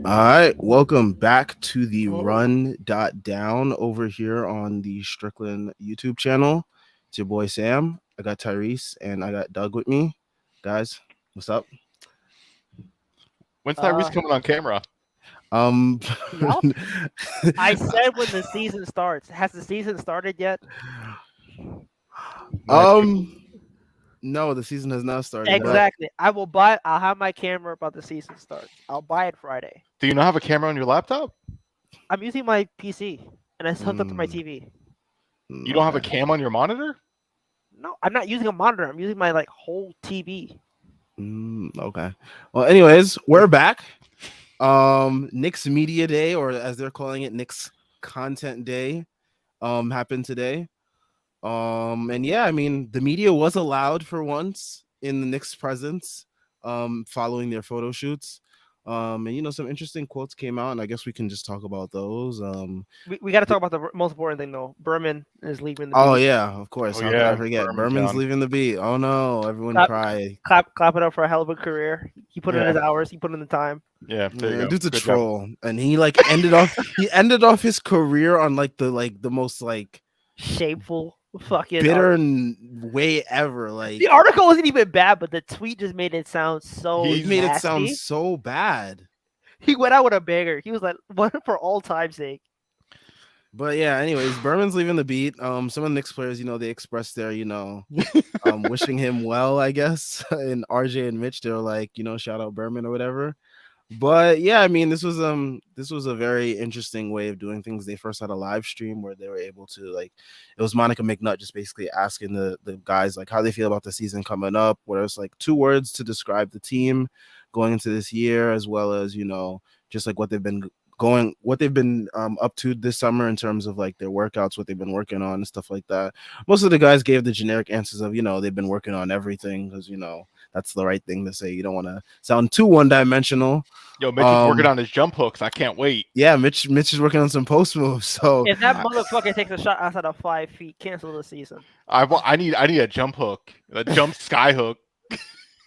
All right, welcome back to the Run.down over here on the Strickland YouTube channel. It's your boy Sam. I got Tyrese and I got Doug with me. Guys, what's up? When's Uh, Tyrese coming on camera? Um, y'all. I said when the season starts. Has the season started yet? um, no, the season has not started, but Exactly. I will buy. I'll have my camera about the season starts. I'll buy it Friday. Do you not have a camera on your laptop? I'm using my PC and it's hooked up to my mm, TV. You don't have a okay. cam on your monitor? No, I'm not using a monitor. I'm using my whole TV. Okay. Well, anyways, we're back. Knicks Media Day, or as they're calling it, Knicks Content Day, happened today. And yeah, I mean, the media was allowed for once in the Knicks' presence, following their photo shoots. And some interesting quotes came out, and I guess we can just talk about those. We got to talk about the most important thing though. Berman is leaving the Oh beat. yeah, of course. Oh How could I yeah, forget? Berman Berman's Town. leaving the beat. Oh no, everyone Clap, cry. clap it up for a hell of a career. He put in Yeah, his hours. He put in the time. yeah. There you Man, go. dude's a Good job. troll, and he ended off his career on the most Shameful fucking bitter art. way ever. The article wasn't even bad, but the tweet just made it sound so It made it sound nasty. so bad. He went out with a banger. He was like, "What for all time's sake?" But yeah, anyways, Berman's leaving the beat. Some of the Knicks players, they expressed their, wishing him well, I guess. And RJ and Mitch, they're like, shout out Berman or whatever. But yeah, I mean, this was a very interesting way of doing things. They first had a live stream where they were able to it was Monica McNutt just basically asking the guys like how they feel about the season coming up, where it's like 2 words to describe the team going into this year, as well as just like what they've been up to this summer in terms of like their workouts, what they've been working on and stuff like that. Most of the guys gave the generic answers of they've been working on everything, because that's the right thing to say. You don't want to sound too one-dimensional. Yo, Mitch is working on his jump hooks. I can't wait. Yeah, Mitch is working on some post moves. So If that motherfucker takes a shot outside of 5 feet, cancel the season. I need a jump hook, a jump sky hook.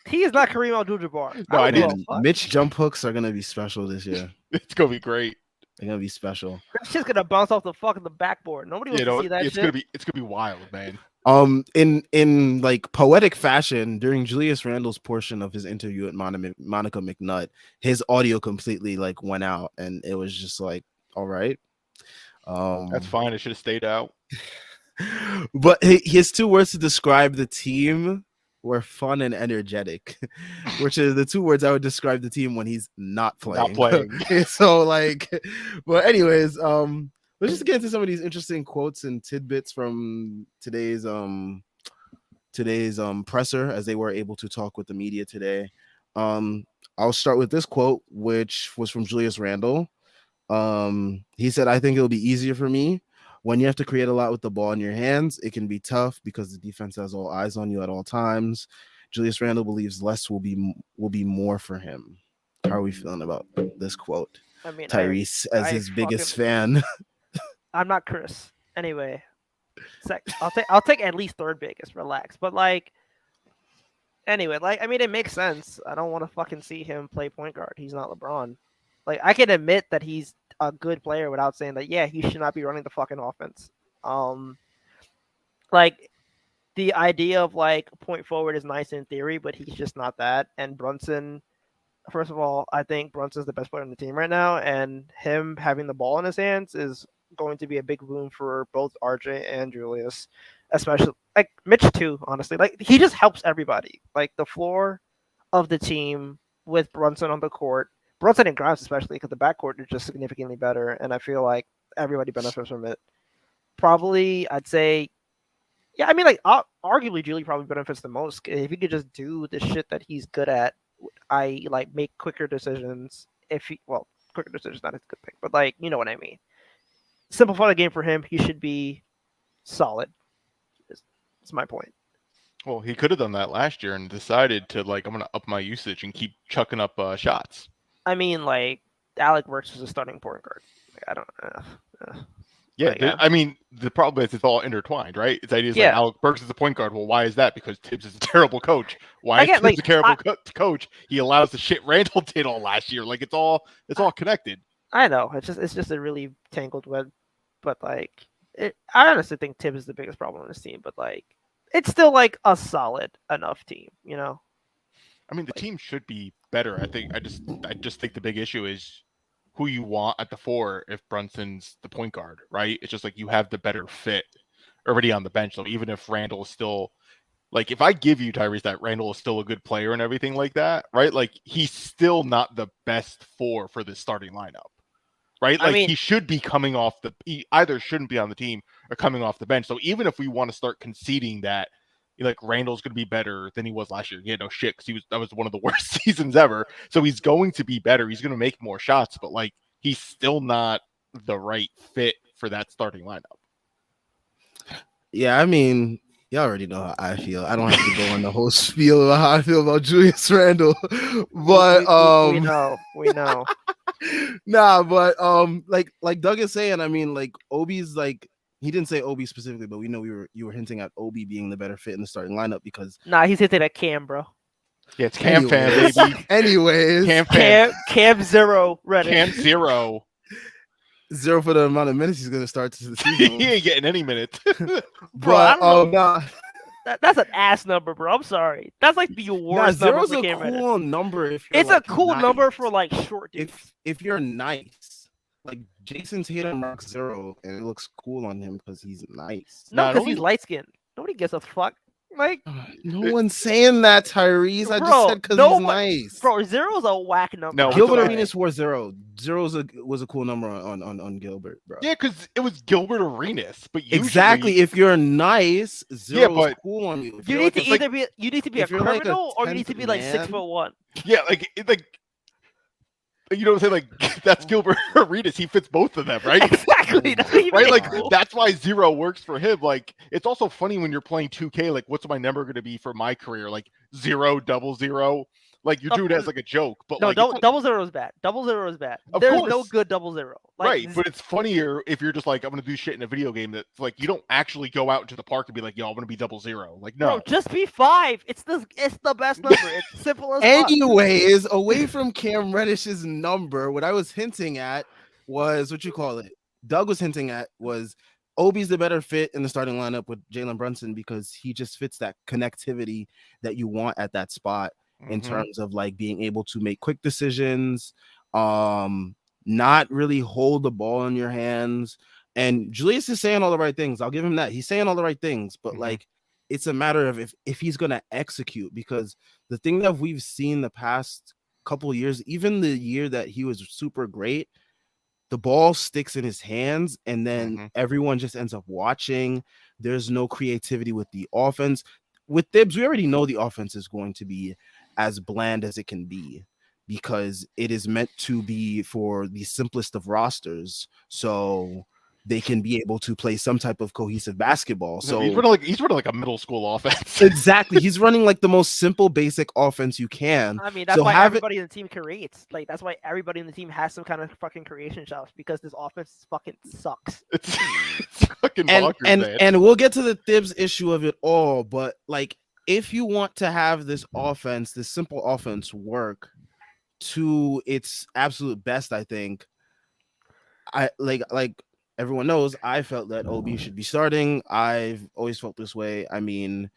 He is not Kareem Abdul-Jabbar. No, I don't need- give a fuck. Mitch jump hooks are gonna be special this year. It's gonna be great. They're gonna be special. That shit's gonna bounce off the fucking the backboard. Nobody wants to see that it's shit. gonna be wild, man. In like poetic fashion, during Julius Randle's portion of his interview with Monica McNutt, his audio completely like went out, and it was just like, all right. That's fine. It should have stayed out. But his 2 words to describe the team were fun and energetic, which is the 2 words I would describe the team when he's not playing. Not playing. So but anyways, let's just get into some of these interesting quotes and tidbits from today's presser, as they were able to talk with the media today. I'll start with this quote, which was from Julius Randle. He said, "I think it'll be easier for me. When you have to create a lot with the ball in your hands, it can be tough because the defense has all eyes on you at all times. Julius Randle believes less will be more for him." How are we feeling about this quote? I mean, Tyrese, as his biggest fan. I'm not Chris. Anyway, I'll take at least third biggest. Relax, but anyway, I mean, it makes sense. I don't want to fucking see him play point guard. He's not LeBron. I can admit that he's a good player without saying that. Yeah, he should not be running the fucking offense. The idea of point forward is nice in theory, but he's just not that. And Brunson, first of all, I think Brunson's the best player on the team right now, and him having the ball in his hands is going to be a big boon for both RJ and Julius, especially Mitch too. Honestly, he just helps everybody. The floor of the team with Brunson on the court, Brunson and Grimes especially, because the backcourt is just significantly better, and I feel like everybody benefits from it. Probably, I'd say, yeah. I mean, arguably, Julie probably benefits the most if he could just do the shit that he's good at. I make quicker decisions. Quicker decisions not a good thing, but you know what I mean. Simplify the game for him. He should be solid. That's my point. Well, he could have done that last year and decided to I'm gonna up my usage and keep chucking up shots. I mean, Alec Burks is a starting point guard. I don't. Yeah, Like, I mean, the problem is it's all intertwined, right? It's ideas like Yeah. Alec Burks is the point guard. Well, why is that? Because Tibbs is a terrible coach. Why is Again, Tibbs like, a terrible coach? He allows the shit Randall did all last year. Like it's all connected. I know it's just a really tangled web, but like, I honestly think Tibbs is the biggest problem on this team. But like, it's still like a solid enough team, you know. I mean, the team should be better. I just think the big issue is who you want at the 4 if Brunson's the point guard, right? It's just like you have the better fit already on the bench. So even if Randall is still like, if I give you Tyrese that Randall is still a good player and everything like that, right? Like he's still not the best 4 for the starting lineup, right? Like he should be coming off he either shouldn't be on the team or coming off the bench. So even if we want to start conceding that, like Randall's going to be better than he was last year. Yeah, no shit, because that was one of the worst seasons ever. So he's going to be better. He's going to make more shots, but like he's still not the right fit for that starting lineup. Yeah, I mean, y'all already know how I feel. I don't have to go on the whole spiel about how I feel about Julius Randle, but we know. Nah, but like Doug is saying, I mean, like Obi's like. He didn't say Obi specifically, but we know you were hinting at Obi being the better fit in the starting lineup because he's hinting at Cam, bro. Yeah, it's Cam fan, baby. Anyways, Cam 0 Reddit. Cam 0. 0 for the amount of minutes he's gonna start to the season. He ain't getting any minutes. But nah. That's an ass number, bro. I'm sorry. That's like the worst number for Cam Reddish. It's a cool number if you're it's like a cool nice. number for like short dudes. If you're nice. Like Jason Tatum marks 0 and it looks cool on him because he's nice. No, because he's light skinned. Nobody gives a fuck. Like no one's saying that, Tyrese. I just said because he's nice. Bro, 0 is a whack number. No, Gilbert Arenas wore 0. 0 was a cool number on Gilbert, bro. Yeah, because it was Gilbert Arenas. But usually, exactly, if you're nice, 0 is cool on you. You need to be a criminal or you need to be like 6'1". Yeah, like you know what I'm saying? Like that's Gilbert Arenas. He fits both of them, right? Exactly. Right? Like that's why 0 works for him. Like it's also funny when you're playing 2K. Like what's my number going to be for my career? Like 0, 000. Like you're doing it as like a joke, but no, like double 0 is bad. Double 0 is bad. Of There's course. no good 0-0. Like, right, but it's funnier if you're just like, I'm gonna do shit in a video game that's like you don't actually go out into the park and be like, yo, I'm gonna be 0-0. Like no, bro, just be 5. It's the best number. It's simple as anyways, away from Cam Reddish's number, what I was hinting at was what you call it. Doug was hinting at was Obi's the better fit in the starting lineup with Jalen Brunson because he just fits that connectivity that you want at that spot. In terms of like being able to make quick decisions, not really hold the ball in your hands. And Julius is saying all the right things. I'll give him that. He's saying all the right things, but like it's a matter of if he's gonna execute, because the thing that we've seen the past couple of years, even the year that he was super great, the ball sticks in his hands and then everyone just ends up watching. There's no creativity with the offense. With Thibs, we already know the offense is going to be as bland as it can be because it is meant to be for the simplest of rosters, so they can be able to play some type of cohesive basketball. So he's running like a middle school offense. Exactly. He's running like the most simple, basic offense you can. I mean, that's why everybody in the team creates. Like, that's why everybody in the team has some kind of fucking creation shots, because this offense fucking sucks. It's fucking bonkers, and we'll get to the Thibs issue of it all, but like, if you want to have this offense, this simple offense work to its absolute best, I think I like everyone knows, I felt that Obi should be starting. I've always felt this way. I mean,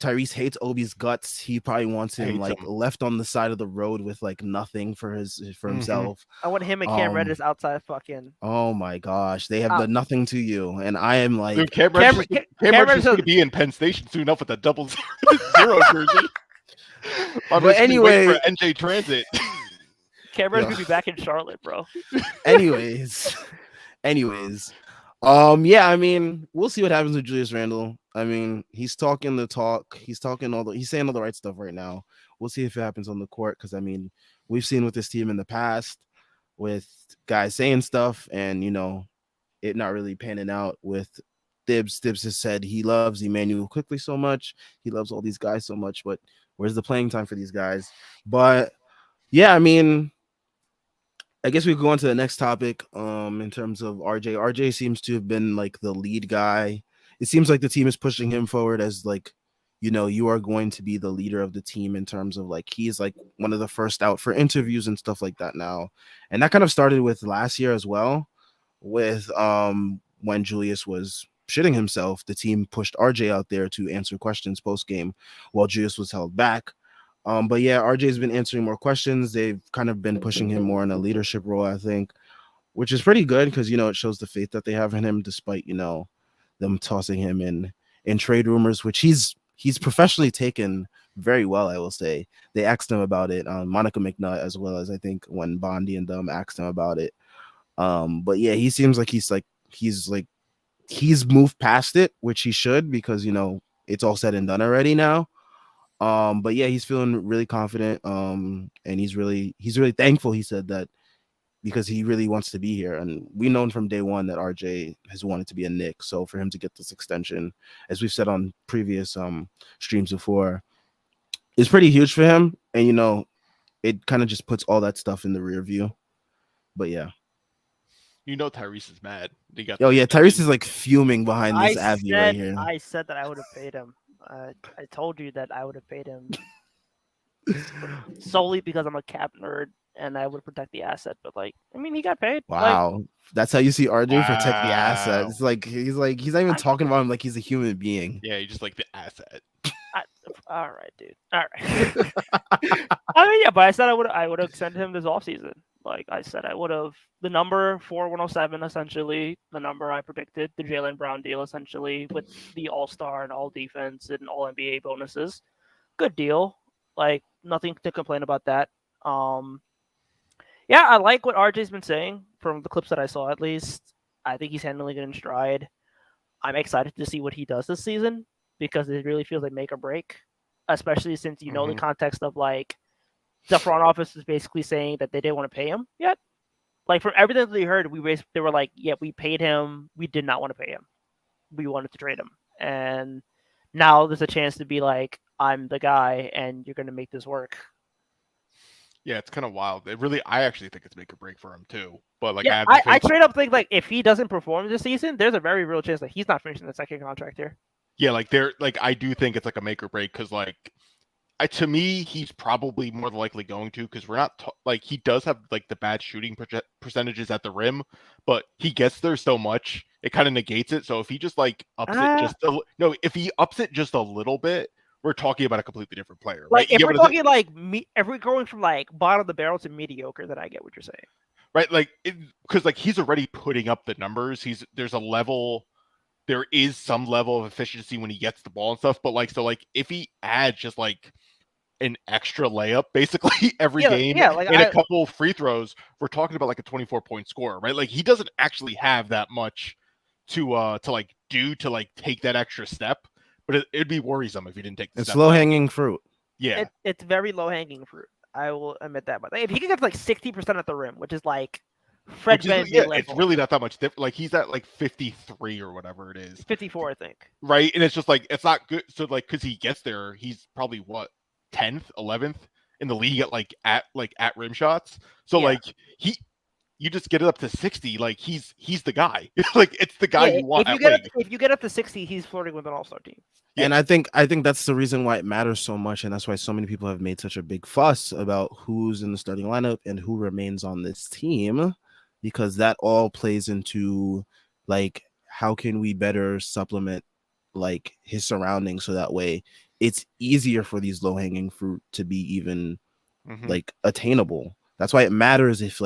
Tyrese hates Obi's guts. He probably wants him left on the side of the road with like nothing for himself. I want him and Cam Reddish outside fucking. Oh my gosh, they have done nothing to you, and I am like, dude, Cam Reddish is going to be in Penn Station soon enough with a 0 jersey. But anyway, for NJ Transit. Cam Reddish could be back in Charlotte, bro. Anyways. Yeah, I mean, we'll see what happens with Julius Randle. I mean, he's talking the talk. He's saying all the right stuff right now. We'll see if it happens on the court, because I mean, we've seen with this team in the past with guys saying stuff and, you know, it not really panning out with Thibs. Thibs has said he loves Emmanuel Quickly so much. He loves all these guys so much, but where's the playing time for these guys? But yeah, I mean, I guess we could go on to the next topic. In terms of RJ, RJ seems to have been like the lead guy. It seems like the team is pushing him forward as like, you are going to be the leader of the team in terms of like he's like one of the first out for interviews and stuff like that now. And that kind of started with last year as well, with when Julius was shitting himself. The team pushed RJ out there to answer questions post game while Julius was held back. But yeah, RJ's been answering more questions. They've kind of been pushing him more in a leadership role, I think, which is pretty good because it shows the faith that they have in him, despite them tossing him in trade rumors, which he's professionally taken very well. I will say they asked him about it, Monica McNutt, as well as I think when Bondi and them asked him about it. But yeah, he seems like he's moved past it, which he should, because it's all said and done already now. But yeah, he's feeling really confident. And he's really thankful. He said that because he really wants to be here, and we known from day one that RJ has wanted to be a Knick. So for him to get this extension, as we've said on previous streams before, is pretty huge for him. And it kind of just puts all that stuff in the rear view. But yeah. Tyrese is mad. Oh yeah, Tyrese is like fuming behind this Avi right here. I said that I would have paid him. I told you that I would have paid him solely because I'm a cap nerd and I would protect the asset. But he got paid. Wow, that's how you see RJ protect the asset. Wow. It's like he's not even talking about him like he's a human being. Yeah, you just like the asset. All right, dude. All right. Yeah, but I said I would have sent him this offseason. Like I said, I would have the number 4107 essentially, the number I predicted, the Jaylen Brown deal essentially with the All-Star and All Defense and All NBA bonuses. Good deal. Like nothing to complain about that. Yeah, I like what RJ's been saying from the clips that I saw at least. I think he's handling it in stride. I'm excited to see what he does this season because it really feels like make or break, especially since the context of like the front office is basically saying that they didn't want to pay him yet. Like from everything that we heard, they were like, yeah, we paid him. We did not want to pay him. We wanted to trade him. And now there's a chance to be like, I'm the guy and you're going to make this work. Yeah, it's kind of wild. I actually think it's make or break for him too. But like, yeah, I straight up think like if he doesn't perform this season, there's a very real chance that he's not finishing the second contract here. Yeah, I do think it's like a make or break because to me, he's probably more than likely going to because we're not he does have like the bad shooting percentages at the rim, but he gets there so much it kind of negates it. So if he just ups it if he ups it just a little bit, we're talking about a completely different player. Like right? If we're talking if we're going from like bottom of the barrel to mediocre, then I get what you're saying. Right, because he's already putting up the numbers. There is some level of efficiency when he gets the ball and stuff, but if he adds just an extra layup basically every game and a couple free throws, we're talking about a 24-point scorer, right? Like he doesn't actually have that much to take that extra step, but it'd be worrisome if he didn't take the step. It's low hanging fruit. Yeah. It's very low hanging fruit. I will admit that. But if he can get to 60% at the rim, which is like Fred VanVleet level. It's really not that much different. He's at 53 or whatever it is. 54, I think. Right, and it's just it's not good. So because he gets there, he's probably 10th, 11th in the league at rim shots. So you just get it up to 60. He's the guy. It's the guy you want. If you get up to 60, he's flirting with an all-star team. Yeah. And I think that's the reason why it matters so much, and that's why so many people have made such a big fuss about who's in the starting lineup and who remains on this team, because that all plays into how can we better supplement his surroundings so that way it's easier for these low-hanging fruit to be even attainable. That's why it matters if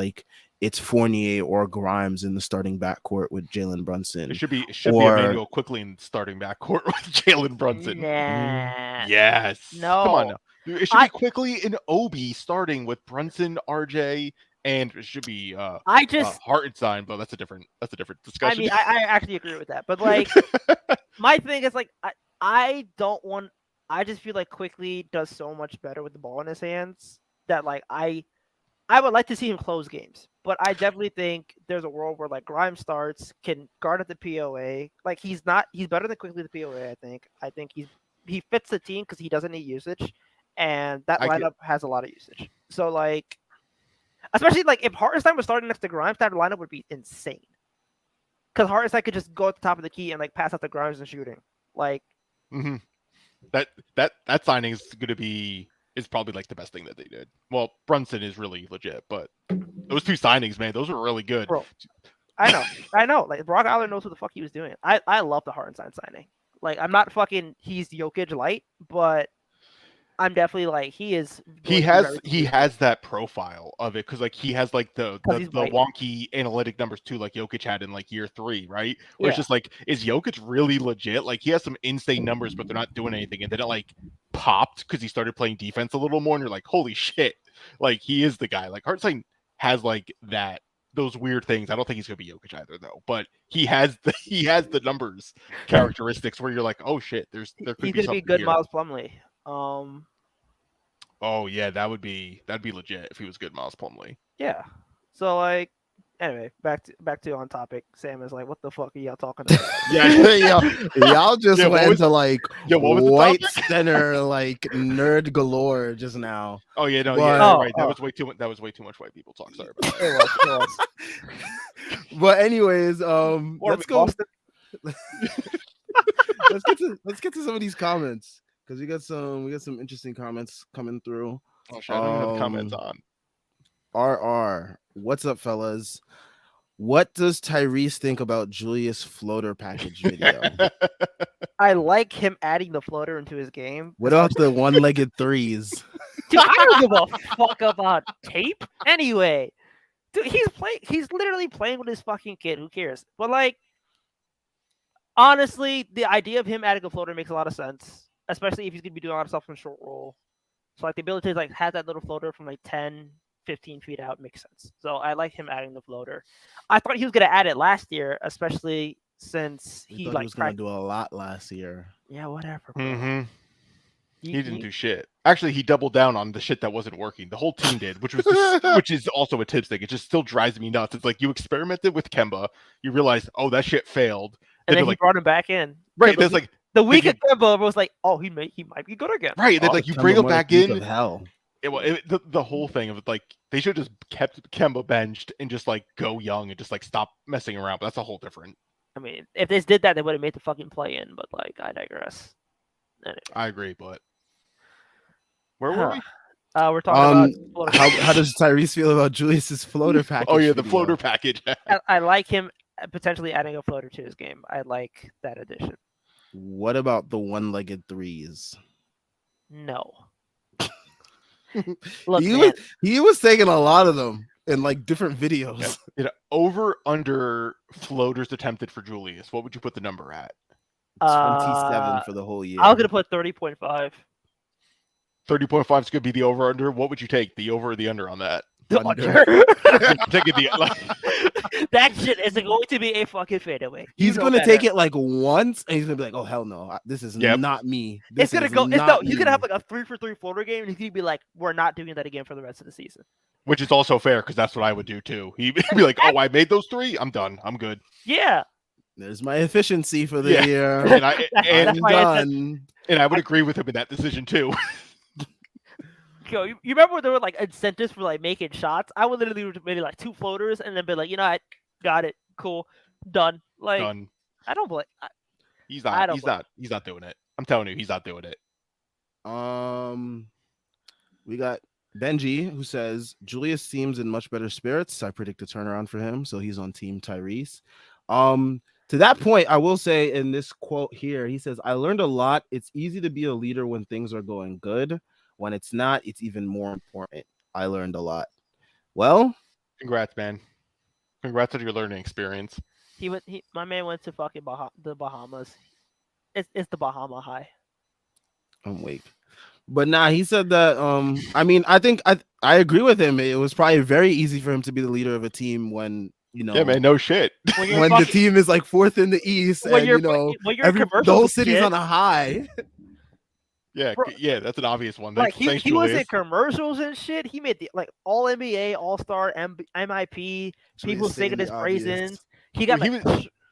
it's Fournier or Grimes in the starting backcourt with Jalen Brunson. It should be Emmanuel Quickly in the starting backcourt with Jalen Brunson. Nah. Yes. No. Come on now. It should be Quickly and Obi starting with Brunson, RJ, and it should be Hartenstein, but that's a different discussion. I mean, I actually agree with that. But my thing is I don't want. I just feel like Quickly does so much better with the ball in his hands that I would like to see him close games, but I definitely think there's a world where Grimes starts, can guard at the POA. He's better than Quickly at the POA. I think he fits the team because he doesn't need usage, and that lineup has a lot of usage. So Especially like if Hartenstein was starting next to Grimes, that lineup would be insane. Because Hartenstein could just go at the top of the key and like pass out the Grimes and shooting. Like Mm-hmm. That signing is probably like the best thing that they did. Well, Brunson is really legit, but those two signings, man, those were really good. Bro, I know. Like Brock Aller knows what the fuck he was doing. I love the Hartenstein signing. Like I'm not fucking he's Jokic light, but I'm definitely like he is. He has that profile of it because like he has like the white. wonky analytic numbers too, like Jokic had in like year 3, right? Where it's just like, is Jokic really legit? Like he has some insane numbers, but they're not doing anything, and then it like popped because he started playing defense a little more, and you're like, holy shit, like he is the guy. Like Hartenstein has like those weird things. I don't think he's gonna be Jokic either though, but he has the numbers characteristics where you're like, oh shit, there could he's be gonna be something good here. Miles Plumlee. Oh yeah, that'd be legit if he was good Miles Plumlee. Yeah. So like anyway, back to on topic. Sam is like, what the fuck are y'all talking about? y'all just went into like what was the white topic? center like nerd galore just now. Oh yeah, no, right. That was way too much white people talk. Sorry about that. It was. But anyways, let's go. let's get to some of these comments because we got some interesting comments coming through. Oh shit, I don't even have comments on. RR, what's up, fellas? What does Tyrese think about Julius floater package video? I like him adding the floater into his game. What about the one-legged threes? Dude, I don't give a fuck about tape. Anyway, dude, he's literally playing with his fucking kid. Who cares? But like, honestly, the idea of him adding a floater makes a lot of sense, especially if he's gonna be doing a lot of stuff from short roll. So like the ability to like have that little floater from like 10, 15 feet out makes sense. So I like him adding the floater. I thought he was gonna add it last year, especially since he was gonna do a lot last year. Yeah, whatever. Bro. Mm-hmm. He didn't do shit. Actually, he doubled down on the shit that wasn't working. The whole team did, which is also a Tibbs thing. It just still drives me nuts. It's like you experimented with Kemba, you realized, oh, that shit failed, and then he brought him back in. Right, there's like the week of Kemba was like, oh, he might be good again. Right, then like you bring him back in. Hell. The whole thing of like they should just kept Kemba benched and just like go young and just like stop messing around. But that's a whole different. I mean, if they did that, they would have made the fucking play in. But like, I digress. Anyway. I agree, but where were we? We're talking about how does Tyrese feel about Julius's floater package? Oh yeah, the floater package. I like him potentially adding a floater to his game. I like that addition. What about the one-legged threes? No. Look, he was taking a lot of them in like different videos. Yeah. Over under floaters attempted for Julius. What would you put the number at? 27 for the whole year. I was gonna put 30.5. 30.5 is going to be the over under. What would you take, the over or the under on that? The under. That shit is going to be a fucking fadeaway. He's going to take it like once, and he's going to be like, "Oh hell no, this is not me." It's going to go. He's going to have like a 3-for-3 floater game, and he's going to be like, "We're not doing that again for the rest of the season." Which is also fair because that's what I would do too. He'd be like, "Oh, I made those 3. I'm done. I'm good." Yeah. There's my efficiency for the year, and I'm done. And I would agree with him in that decision too. Yo, you remember when there were like incentives for like making shots? I would literally maybe like 2 floaters and then be like, I got it, cool, done. Like, done. I don't blame. He's not doing it. I'm telling you, he's not doing it. We got Benji who says Julius seems in much better spirits. I predict a turnaround for him, so he's on team Tyrese. To that point, I will say in this quote here, he says, "I learned a lot. It's easy to be a leader when things are going good. When it's not, it's even more important. I learned a lot." Well, congrats, man. Congrats on your learning experience. My man went to fucking the Bahamas. It's the Bahama high. I'm weak. But nah, he said that. I mean, I think I agree with him. It was probably very easy for him to be the leader of a team when yeah, man, no shit. When the team is like 4th in the East, and the whole city's on a high. Yeah, Bro, yeah, that's an obvious one. Like he was in commercials and shit. He made the like All NBA, All Star, MIP. People singing his praises. He got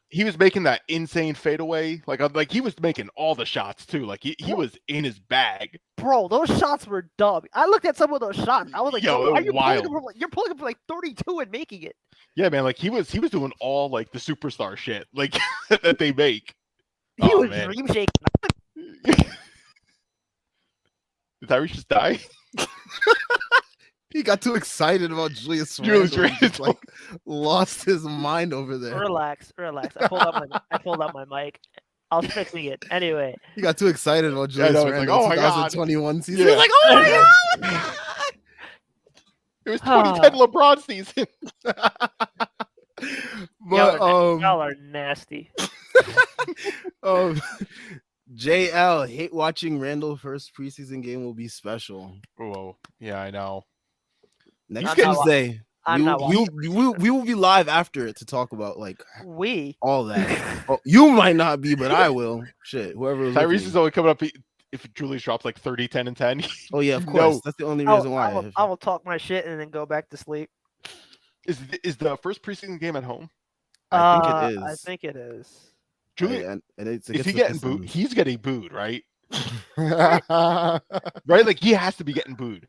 he was making that insane fadeaway. Like he was making all the shots too. Like he was in his bag. Bro, those shots were dumb. I looked at some of those shots. I was like, Yo, bro, are you wild. pulling them from, you're pulling them for like 32 and making it. Yeah, man. Like he was doing all like the superstar shit like that they make. He Oh, was man. dream shaking. Did Tyrese just die? He got too excited about Julius Julius Randle. He just, Randle. like lost his mind over there. Relax. I pulled up my mic. I was fixing it. Anyway. He got too excited about Yeah, I Julius know, it's like, Randle oh my God. 2021 season. Yeah. He was like, oh my God. It was 2010 LeBron season. But y'all are nasty. JL hate watching Randall first preseason game will be special. Whoa. Yeah, I know. Next I'm not Tuesday, I'm not watching. we will be live after it to talk about like all that. Oh, you might not be, but I will. Shit, whoever is Tyrese is only coming up if Julius drops like 30, 10, and 10. Oh yeah, of course. No. That's the only reason why. I will talk my shit and then go back to sleep. Is the first preseason game at home? I think it is. I think it is. Julius, and it's is he against the getting booed? Pistons. He's getting booed, right? Right? Like he has to be getting booed.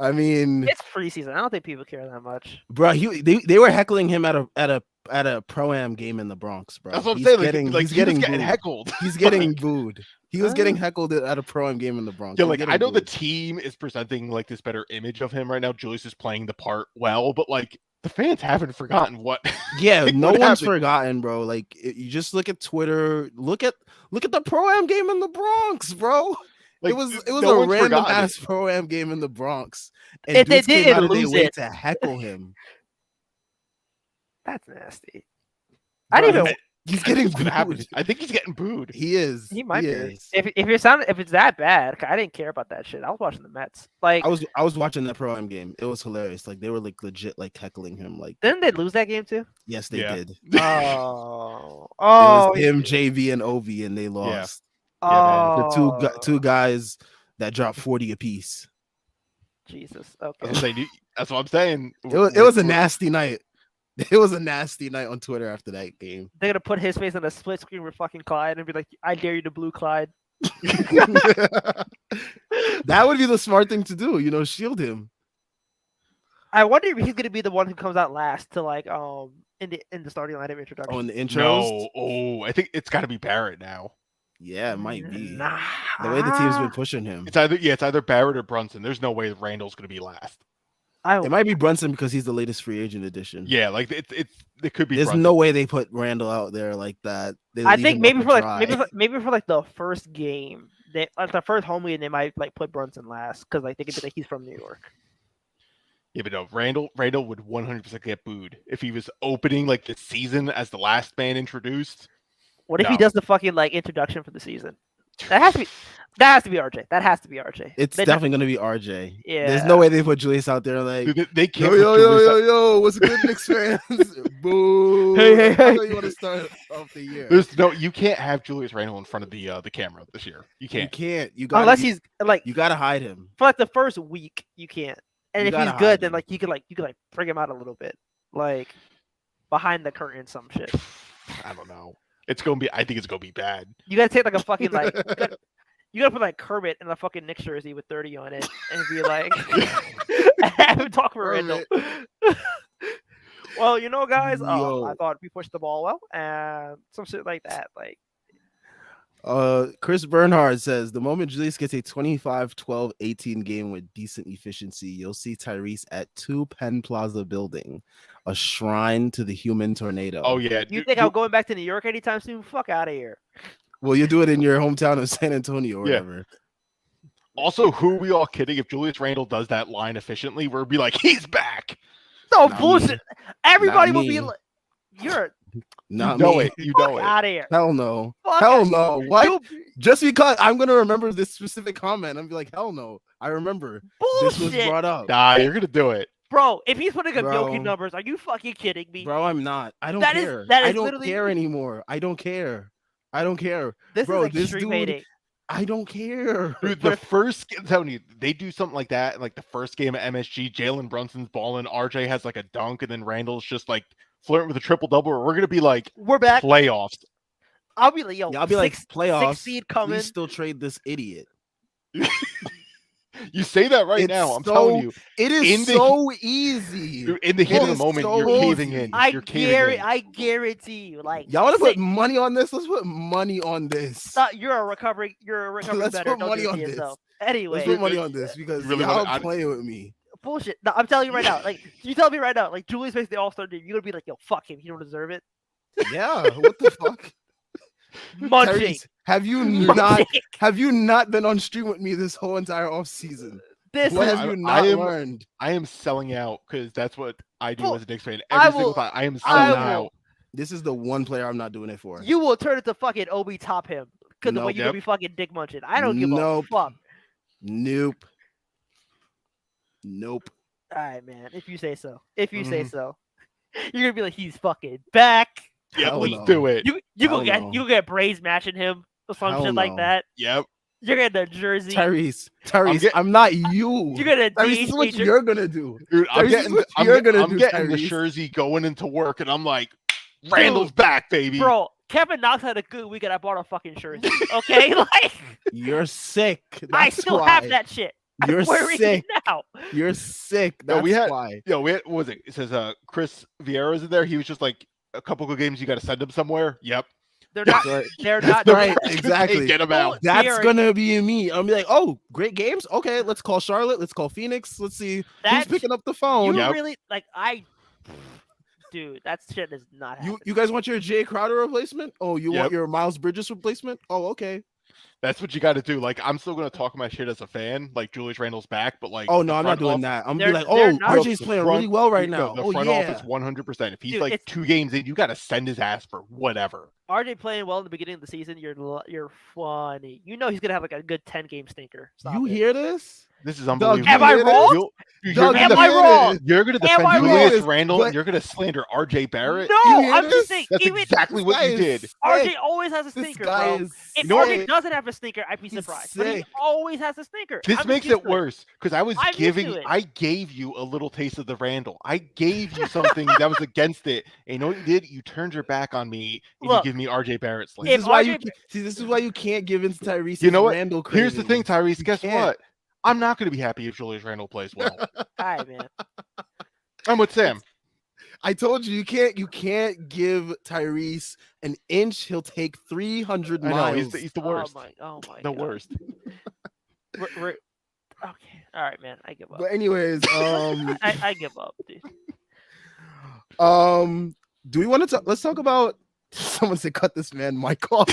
I mean, It's preseason. I don't think people care that much. bro, they were heckling him at a pro-am game in the Bronx, bro. That's what I'm He's saying. Getting, Like he's he getting was getting booed. heckled. He's getting Like, booed. He was getting heckled at a pro-am game in the Bronx. yeah, He's like getting I know the booed. team is presenting like this better image of him right now. Julius is playing the part well, but like the fans haven't forgotten what. Yeah, like, no what one's happened. forgotten, bro. Like you just look at Twitter, look at the pro-am game in the Bronx, bro. Like, it was no a one's random forgotten it. ass pro-am game in the Bronx, and If they dudes came didn't out of their lose way it. to heckle him. That's nasty. I didn't even. He's I think getting it's gonna happen. booed. I think he's getting booed. He is. He might he be. is. If it's that bad, I didn't care about that shit. I was watching the Mets. Like I was watching that pro-am game. It was hilarious. Like they were like legit like heckling him. Like didn't they lose that game too? yes, they Yeah. did. Oh, It was him, JV, and Ovi, and they lost. Yeah, The two guys that dropped 40 apiece. Jesus. That's Okay. what I'm saying. That's what I'm saying. It was a nasty night. It was a nasty night on Twitter after that game. They're gonna put his face on a split screen with fucking Clyde and be like, "I dare you to blue Clyde." That would be the smart thing to do, shield him. I wonder if he's gonna be the one who comes out last to like in the starting lineup introduction. Oh, in the intros? No. Oh, I think it's got to be Barrett now. Yeah, it might be. Nah. The way the team's been pushing him. It's either Barrett or Brunson. There's no way Randall's gonna be last. It might be Brunson because he's the latest free agent addition. Yeah, like it could be. There's Brunson. no way they put Randall out there like that. I think maybe for like the first game, the first home game, they might like put Brunson last because like they could be like he's from New York. Yeah, but no, Randall would 100% get booed if he was opening like the season as the last man introduced. What if he does the fucking like introduction for the season? That has to be RJ. That has to be RJ. It's definitely gonna be RJ. Yeah. There's no way they put Julius out there like Dude, they can't. yo, what's good, Knicks fans? Boo. Hey. That's how you want to start off the year. You can't have Julius Randle in front of the camera this year. You can't. Unless he's like you gotta hide him. for like the first week, you can't. And You if he's gotta good, hide then him. like you could bring him out a little bit, like behind the curtain, some shit. I don't know. It's gonna be. I think it's gonna be bad. You gotta take like a fucking like. You gotta put like Kermit in a fucking Knicks jersey with 30 on it and be like, have him talk for Randall. Well, guys, I thought we pushed the ball well and some shit like that. Like, Chris Bernhard says the moment Julius gets a 25, 12, 18 game with decent efficiency, you'll see Tyrese at 2 Penn Plaza building, a shrine to the human tornado. Oh yeah. you think I'm going back to New York anytime soon? Fuck out of here. Well, you do it in your hometown of San Antonio or whatever. Also, who are we all kidding? If Julius Randle does that line efficiently, we'll be like, he's back. No Not bullshit. me. Everybody Not will be me. like, you're Not you know me. it. You fuck know it. out of here. Hell no. Fuck Hell out- no. What? You- Just because I'm gonna remember this specific comment, I'm be like, hell no. I remember this was Bullshit. brought up. Nah, you're gonna do it. Bro, if he's putting up Bro. Jokic numbers, are you fucking kidding me? Bro, I'm not. I don't That is- care. that is I don't literally- care anymore. I don't care. This bro, is this extreme dude- hating. I don't care. Dude, I'm telling you, they do something like that. Like the first game at MSG, Jalen Brunson's balling, RJ has like a dunk, and then Randall's just like flirting with a triple double, or we're gonna be like We're back. playoffs. I'll be like, yo, Yeah, I'll be like playoffs. 6 seed coming. Please still trade this idiot. You say that right It's now. I'm so- telling you, It In is the- so easy. dude, in the heat of the is moment, so you're caving in. You're caving in. I guarantee you, like, Y'all want to put six- money on this? Let's put money on this. stop, you're a recovering Let's better. put Don't money do it on to this. yourself. Let's Anyway, put money on this because really y'all wanna- playing with me. bullshit. No, I'm telling you right now. Like, you tell me right now, like, Julius makes the All-Star team. You're gonna be like, yo, fuck him. He don't deserve it. Yeah, what the fuck? Munching. Tyrese, have you not been on stream with me this whole entire off season? This What is have you I not am- learned? I am selling out because that's what I do Well, as a Knicks fan. I Every single will- time, I am I selling will- out. This is the one player I'm not doing it for. you will turn it to fucking Obi top him because the way Nope. you're gonna be fucking dick munching. I don't give a Nope. fuck. Nope. Nope. All right, man. If you say so. If you say Mhm. so. You're gonna be like, he's fucking back. Yep, Hell let's no. do it. You Hell no. get Braves matching him or some Hell shit like no. that. Yep. You're getting a jersey. Tyrese, get- I'm not you. You're gonna Tyrese, this is what feature. you're gonna do. Dude, I'm Tyrese, this is getting, what I'm, you're get- gonna I'm do, getting the Tyrese. jersey going into work, and I'm like, Randall's back, baby. Bro, Kevin Knox had a good week and I bought a fucking jersey. Okay? Like, You're sick. I That's still why. have that shit. You're I'm wearing sick. it now. You're sick. No, That's we had- why. Yo, what was it? It says Chris Vieira's in there. He was just like, a couple good games, you got to send him somewhere. Yep. They're not. That's right. They're not. That's right. Hey, Exactly. get him out. That's Derek- gonna be me. I'm be like, oh, great games. Okay, let's call Charlotte. Let's call Phoenix. Let's see That who's picking up the phone. You Yep. really like dude, that shit is not happening. You guys want your Jay Crowder replacement? Oh, you want Yep. your Miles Bridges replacement? Oh, okay. That's what you got to do. Like, I'm still gonna talk my shit as a fan. Like, Julius Randle's back, but like, Oh the no, I'm not front doing off- that. I'm They're- be like, they're oh, not- RJ's the playing front- really well right no, now. the Oh front yeah. office 100%. If he's Dude, like it's- 2 games in, you got to send his ass for whatever. RJ playing well in the beginning of the season. You're funny. You know he's gonna have like a good 10-game stinker. Stop You it. hear this? This is Doug, unbelievable. Am I you hear this? wrong? You're Doug, gonna Am def- I wrong? You're gonna Am defend I Julius wrong? Randle. But- You're gonna slander RJ Barrett. No, You hear I'm just this? saying. That's Even exactly what you did. RJ always has a This stinker, guy bro. is If You know what? RJ doesn't have a stinker, I'd be He's surprised. But he sick. always has a stinker. This I'm makes used it to worse because I was I'm used giving, to it. I gave you a little taste of the Randall. I gave you something that was against it. And you know what you did? You turned your back on me and Look, you give me RJ Barrett slander. This If is why RJ you see. This is why you can't give in to Tyrese. You know what? Randall Here's the thing, cravings. Tyrese. Guess can't. what? I'm not going to be happy if Julius Randle plays well. All right, man. I'm with Sam. I told you you can't give Tyrese an inch. He'll take 300 I know miles. he's the worst. Oh my The God. worst. We're okay. All right, man. I give up. But anyways, I give up, dude. do we want to talk? Let's talk about. Someone said, "Cut this man mic off."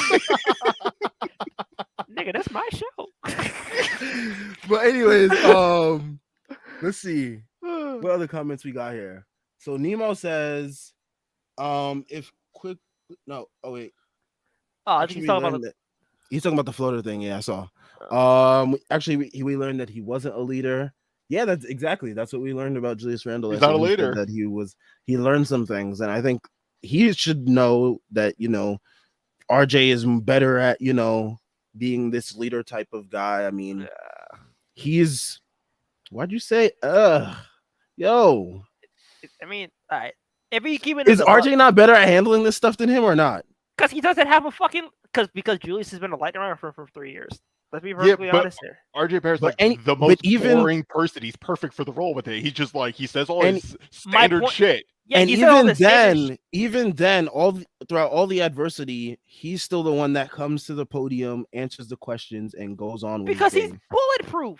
Nigga, that's my show. But anyways, let's see what other comments we got here. So Nemo says, if quick, no, oh wait, Oh, I think actually, he's we talking about learned that- he's talking about the floater thing. Yeah, I saw. Oh. Actually, we learned that he wasn't a leader. Yeah, that's what we learned about Julius Randle. He's I not a said he said leader. That he learned some things, and I think he should know that RJ is better at being this leader type of guy. I mean, he's. Why'd you say? Yo, I mean, all right. If you keep it is RJ not better at handling this stuff than him or not? because he doesn't have a fucking because Julius has been a lightning round for 3 years. Let's be Yeah, perfectly but honest here. RJ Barrett's But like any- the but most even- boring person. He's perfect for the role with it. He's just like, he says all And his standard point- shit. Yeah, And he said all even this standard then, throughout all the adversity, he's still the one that comes to the podium, answers the questions, and goes on with because his he's game. bulletproof.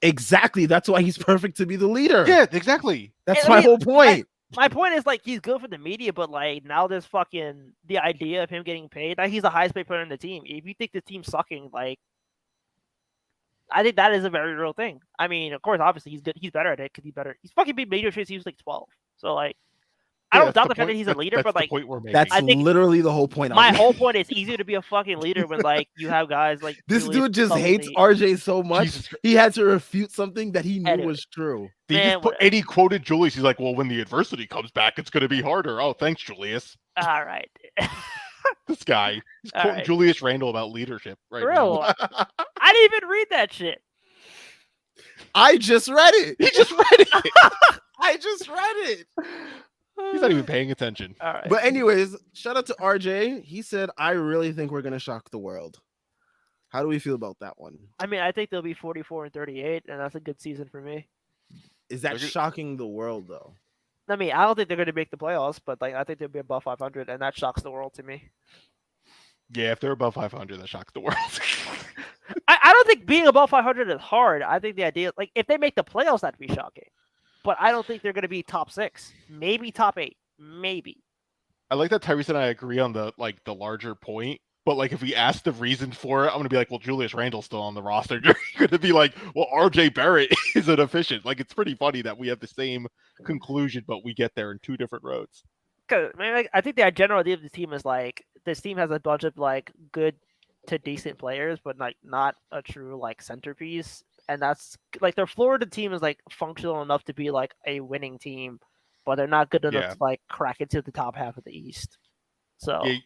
Exactly. That's why he's perfect to be the leader. Yeah, exactly. That's I my mean, whole point. My point is like he's good for the media, but like now there's fucking the idea of him getting paid. Like he's the highest paid player in the team. If you think the team's sucking, like I think that is a very real thing. I mean, of course, obviously he's good. He's better at it because he's better. He's fucking been major since he was like 12. So like, I Yeah, don't that's doubt the fact point- that he's a leader, that's but the like point we're making. That's I think literally the whole point. my I'm whole making. point is easier to be a fucking leader when like you have guys like This Julius dude just publicly- hates RJ so much. Jesus Christ. He had to refute something that he knew Anyway. was true. He Man, just put, and he quoted Julius. He's like, well, when the adversity comes back, it's going to be harder. Oh, thanks, Julius. All right, This guy. He's All quoting right. Julius Randle about leadership right real. now. I didn't even read that shit. I just read it. He just read it. I just read it. He's not even paying attention. All right. But anyways, shout out to RJ. He said, "I really think we're gonna shock the world." How do we feel about that one? I mean, I think they'll be 44-38, and that's a good season for me. Is that Okay. shocking the world though? I mean, I don't think they're going to make the playoffs, but like I think they'll be above 500, and that shocks the world to me. Yeah, if they're above 500, that shocks the world. I don't think being above 500 is hard. I think the idea, like, if they make the playoffs, that'd be shocking. But I don't think they're going to be top 6, maybe top 8, maybe. I like that Tyrese and I agree on the larger point, but like if we ask the reason for it, I'm gonna be like, well, Julius Randle's still on the roster. You're gonna be like, well, RJ Barrett isn't efficient. Like it's pretty funny that we have the same conclusion, but we get there in 2 different roads. Because I think the general idea of the team is like this team has a bunch of like good to decent players, but like not a true like centerpiece. And that's like their Florida team is like functional enough to be like a winning team, but they're not good enough to like crack into the top half of the East. So yeah,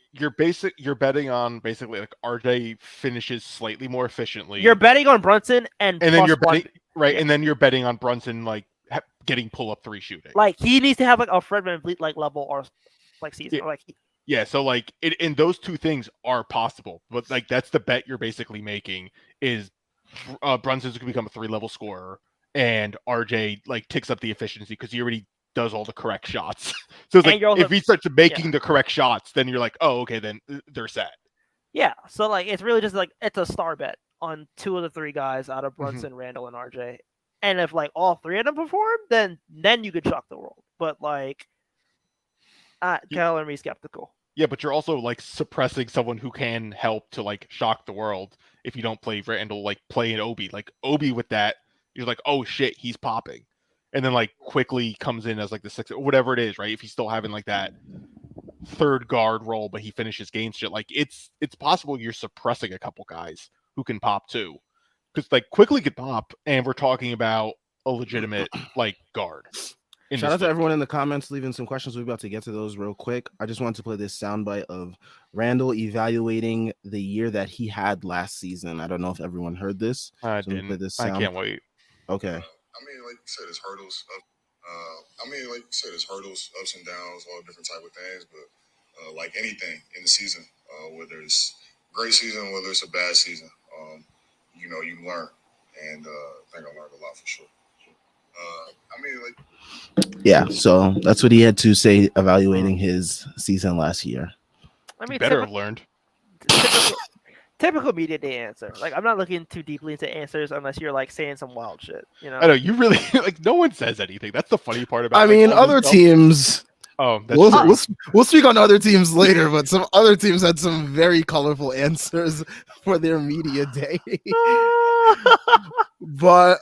you're betting on basically like RJ finishes slightly more efficiently. You're betting on Brunson and then you're betting yeah. and then you're betting on Brunson like getting pull-up 3 shooting. Like he needs to have like a Fred VanVleet like level or like season. Yeah. Or, like yeah, so like and those 2 things are possible, but like that's the bet you're basically making is Brunson's gonna become a 3-level scorer and RJ like ticks up the efficiency because he already does all the correct shots. So it's like if he starts making the correct shots, then you're like, oh, okay, then they're set. Yeah, so like it's really just like it's a star bet on 2 of the 3 guys out of Brunson, Randle, and RJ. And if like all 3 of them perform, then you could shock the world. But like, color me skeptical. Yeah, but you're also like suppressing someone who can help to like shock the world if you don't play Randle, like play an Obi. Like Obi with that, you're like, oh shit, he's popping. And then like quickly comes in as like the 6th or whatever it is, right? If he's still having like that 3rd guard role, but he finishes games shit. Like it's possible you're suppressing a couple guys who can pop too. Because like quickly could pop, and we're talking about a legitimate like guard. Shout out to everyone in the comments leaving some questions. We're about to get to those real quick. I just wanted to play this soundbite of Randle evaluating the year that he had last season. I don't know if everyone heard this. I didn't. I can't wait. Okay. I mean, like you said, it's hurdles. Ups and downs, all different type of things. But like anything in the season, whether it's a great season, whether it's a bad season, you learn. And I think I learned a lot for sure. Yeah, so that's what he had to say evaluating his season last year. I mean, better have learned. Typical media day answer. Like, I'm not looking too deeply into answers unless you're like saying some wild shit. You know? I know you really like. No one says anything. That's the funny part about. I mean, other teams. Oh, that's we'll speak on other teams later, but some other teams had some very colorful answers for their media day. But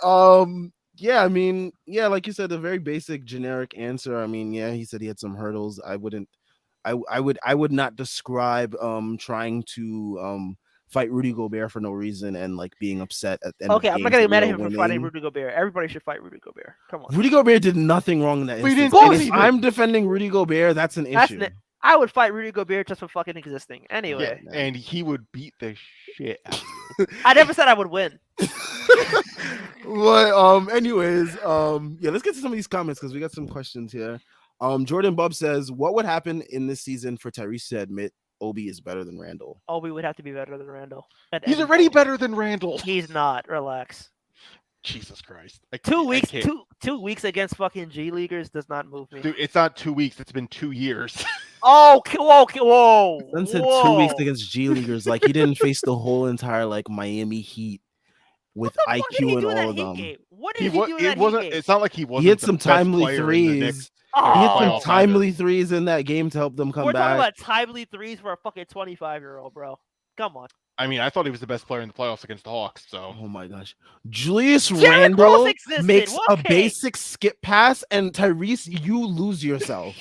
yeah, I mean, yeah, like you said, a very basic generic answer. I mean, yeah, he said he had some hurdles. I would not describe trying to fight Rudy Gobert for no reason and like being upset at the end of the I'm not gonna get mad at him for fighting Rudy Gobert. Everybody should fight Rudy Gobert. Come on. Rudy Gobert did nothing wrong in that instance. And if I'm defending Rudy Gobert, that's an issue. I would fight Rudy Gobert just for fucking existing. Anyway. Yeah, and he would beat the shit out of you. I never said I would win. But anyways, yeah, let's get to some of these comments because we got some questions here. Jordan Bub says, what would happen in this season for Tyrese to admit Obi is better than Randle? Obi would have to be better than Randle. He's already better than Randle. He's not. Relax. Jesus Christ. 2 weeks, 2 weeks against fucking G Leaguers does not move me. Dude, it's not 2 weeks. It's been 2 years. Oh, whoa. Then said 2 weeks against G Leaguers. Like he didn't face the whole entire like Miami Heat with IQ and all of them. What did he do in that Heat game? It's not like he wasn't. He hit some timely threes. He hit some timely threes in that game to help them come back. We're talking about timely threes for a fucking 25-year-old, bro. Come on. I mean, I thought he was the best player in the playoffs against the Hawks. So, oh my gosh, Julius Randle makes a basic skip pass, and Tyrese, you lose yourself.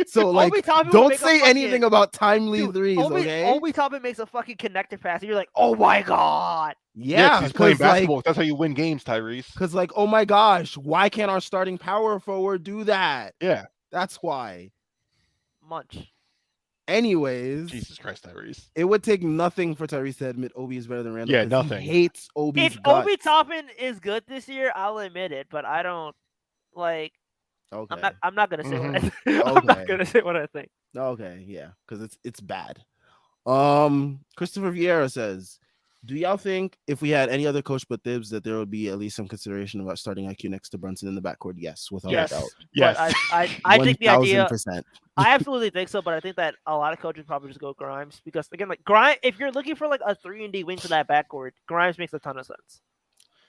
So like, don't say anything about timely threes, okay? Obi Toppin makes a fucking connector pass, and you're like, oh my god. Yeah, he's playing basketball. Like, that's how you win games, Tyrese. Because like, oh my gosh, why can't our starting power forward do that? Yeah, that's why. Munch. Anyways, Jesus Christ, Tyrese. It would take nothing for Tyrese to admit Obi is better than Randle. Yeah, nothing. He hates Obi's If Obi Toppin is good this year, I'll admit it, but I don't like. Okay. I'm not gonna say what I Mhm. think. I'm not Okay. gonna say what I think. Okay. Yeah, because it's bad. Christopher Vieira says, "Do y'all think if we had any other coach but Thibs that there would be at least some consideration about starting IQ next to Brunson in the backcourt?" Yes, without a doubt. Yes, but Yes. I think the idea 1000%. I absolutely think so, but I think that a lot of coaches probably just go Grimes because again, like Grimes, if you're looking for like a 3-and-D wing for that backcourt, Grimes makes a ton of sense.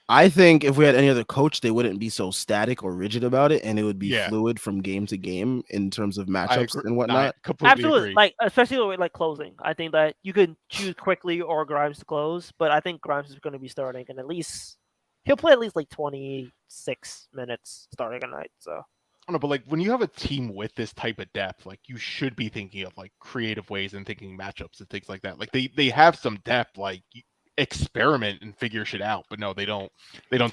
I think if we had any other coach, they wouldn't be so static or rigid about it, and it would be Yeah. fluid from game to game in terms of I matchups agree. and I whatnot. completely Absolutely, agree. like especially with like closing. I think that you could choose quickly or Grimes to close, but I think Grimes is going to be starting, and at least he'll play at least like 26 minutes starting a night. So I don't know, but like when you have a team with this type of depth, like you should be thinking of like creative ways and thinking matchups and things like that. Like they have some depth, like experiment and figure shit out, but no, they don't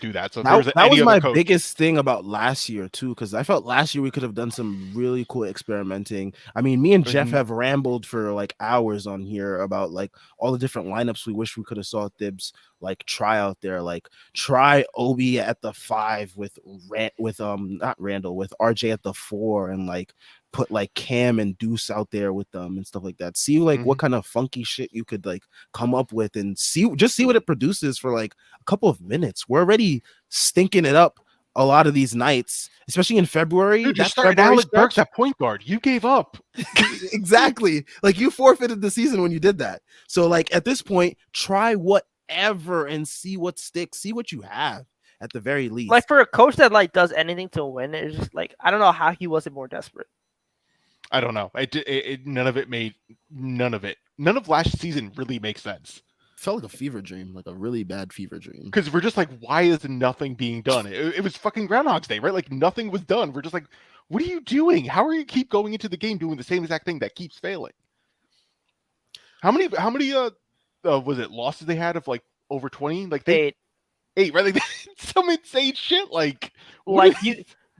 do that. So if there was That any was other my coach, biggest thing about last year too, because I felt last year we could have done some really cool experimenting. I mean, me and Jeff Mhm. have rambled for like hours on here about like all the different lineups we wish we could have saw Thibs like try out there. Like try Obi at the 5 with not Randall, with RJ at the 4, and like put like Cam and Deuce out there with them and stuff like that. See like what kind of funky shit you could like come up with and see what it produces for like a couple of minutes. We're already stinking it up a lot of these nights, especially in February. dude, you're That starting February Alec Burks stretch. at point guard. You gave up. Exactly. Like you forfeited the season when you did that. So like at this point, try whatever and see what sticks. See what you have at the very least. like for a coach that like does anything to win, it's just like I don't know how he wasn't more desperate. I don't know. None of last season really makes sense. Felt like a fever dream, like a really bad fever dream. Because we're just like, why is nothing being done? It was fucking Groundhog's Day, right? Like nothing was done. We're just like, what are you doing? How are you keep going into the game doing the same exact thing that keeps failing? How many was it losses they had of like over 20? Like they 8, right? Like some insane shit. Like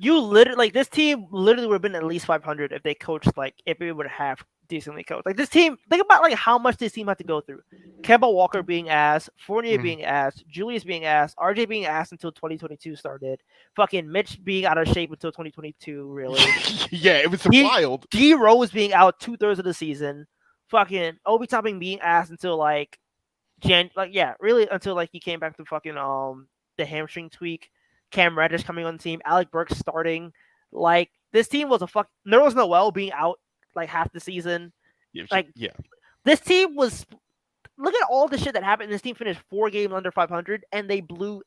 You literally like this team literally would have been at least 500 if they coached like if it would have decently coached. Like this team, think about like how much this team had to go through. Kemba Walker being ass, Fournier being ass, Julius being ass, RJ being ass until 2022 started. Fucking Mitch being out of shape until 2022. Really, yeah, it was wild. D Rose being out 2/3 of the season. Fucking Obi Toppin being ass until like really until like he came back to fucking the hamstring tweak. Cam Reddish coming on the team, Alec Burks starting. Like this team was Nerlens Noel being out like half the season. This team was. Look at all the shit that happened. This team finished 4 games under 500, and they blew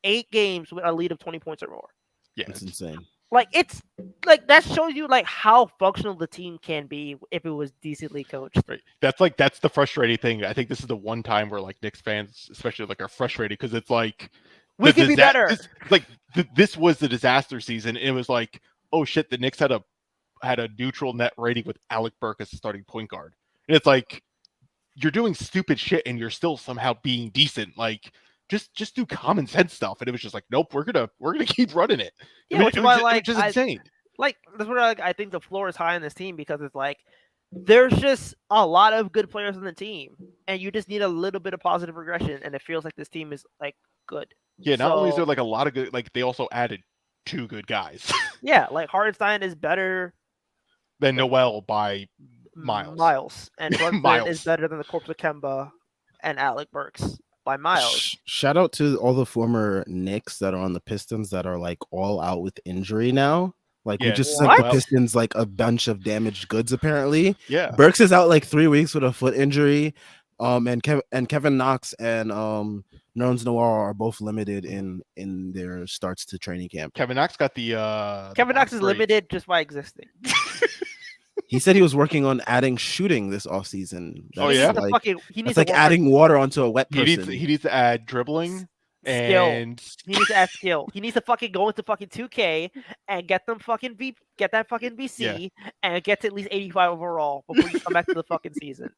8 games with a lead of 20 points or more. Yeah, it's insane. Like it's like that shows you like how functional the team can be if it was decently coached. Right. That's the frustrating thing. I think this is the one time where like Knicks fans, especially like, are frustrated because it's like. We could be better. This was the disaster season. It was like, oh shit, the Knicks had a neutral net rating with Alec Burks as the starting point guard, and it's like you're doing stupid shit and you're still somehow being decent. Like just do common sense stuff. And it was just like, nope, we're gonna keep running it. Yeah, which is why like just insane. Like that's what I think the floor is high on this team because it's like there's just a lot of good players on the team, and you just need a little bit of positive regression, and it feels like this team is like good. Yeah, not only is there like a lot of good, like they also added 2 good guys. Yeah, like Hardenstein is better than Noel by miles. And Brunson is better than the corpse of Kemba and Alec Burks by miles. Shout out to all the former Knicks that are on the Pistons that are like all out with injury now. Like we just sent the Pistons like a bunch of damaged goods apparently. Yeah, Burks is out like 3 weeks with a foot injury. And Kevin Knox and Nerlens Noel are both limited in their starts to training camp. Kevin Knox got the Kevin Knox is limited just by existing. He said he was working on adding shooting this offseason. Oh yeah, he needs like adding water onto a wet person. He needs to add dribbling. Skill. And he needs to add skill. He needs to fucking go into fucking 2K and get that fucking BC and get to at least 85 overall before you come back to the fucking season.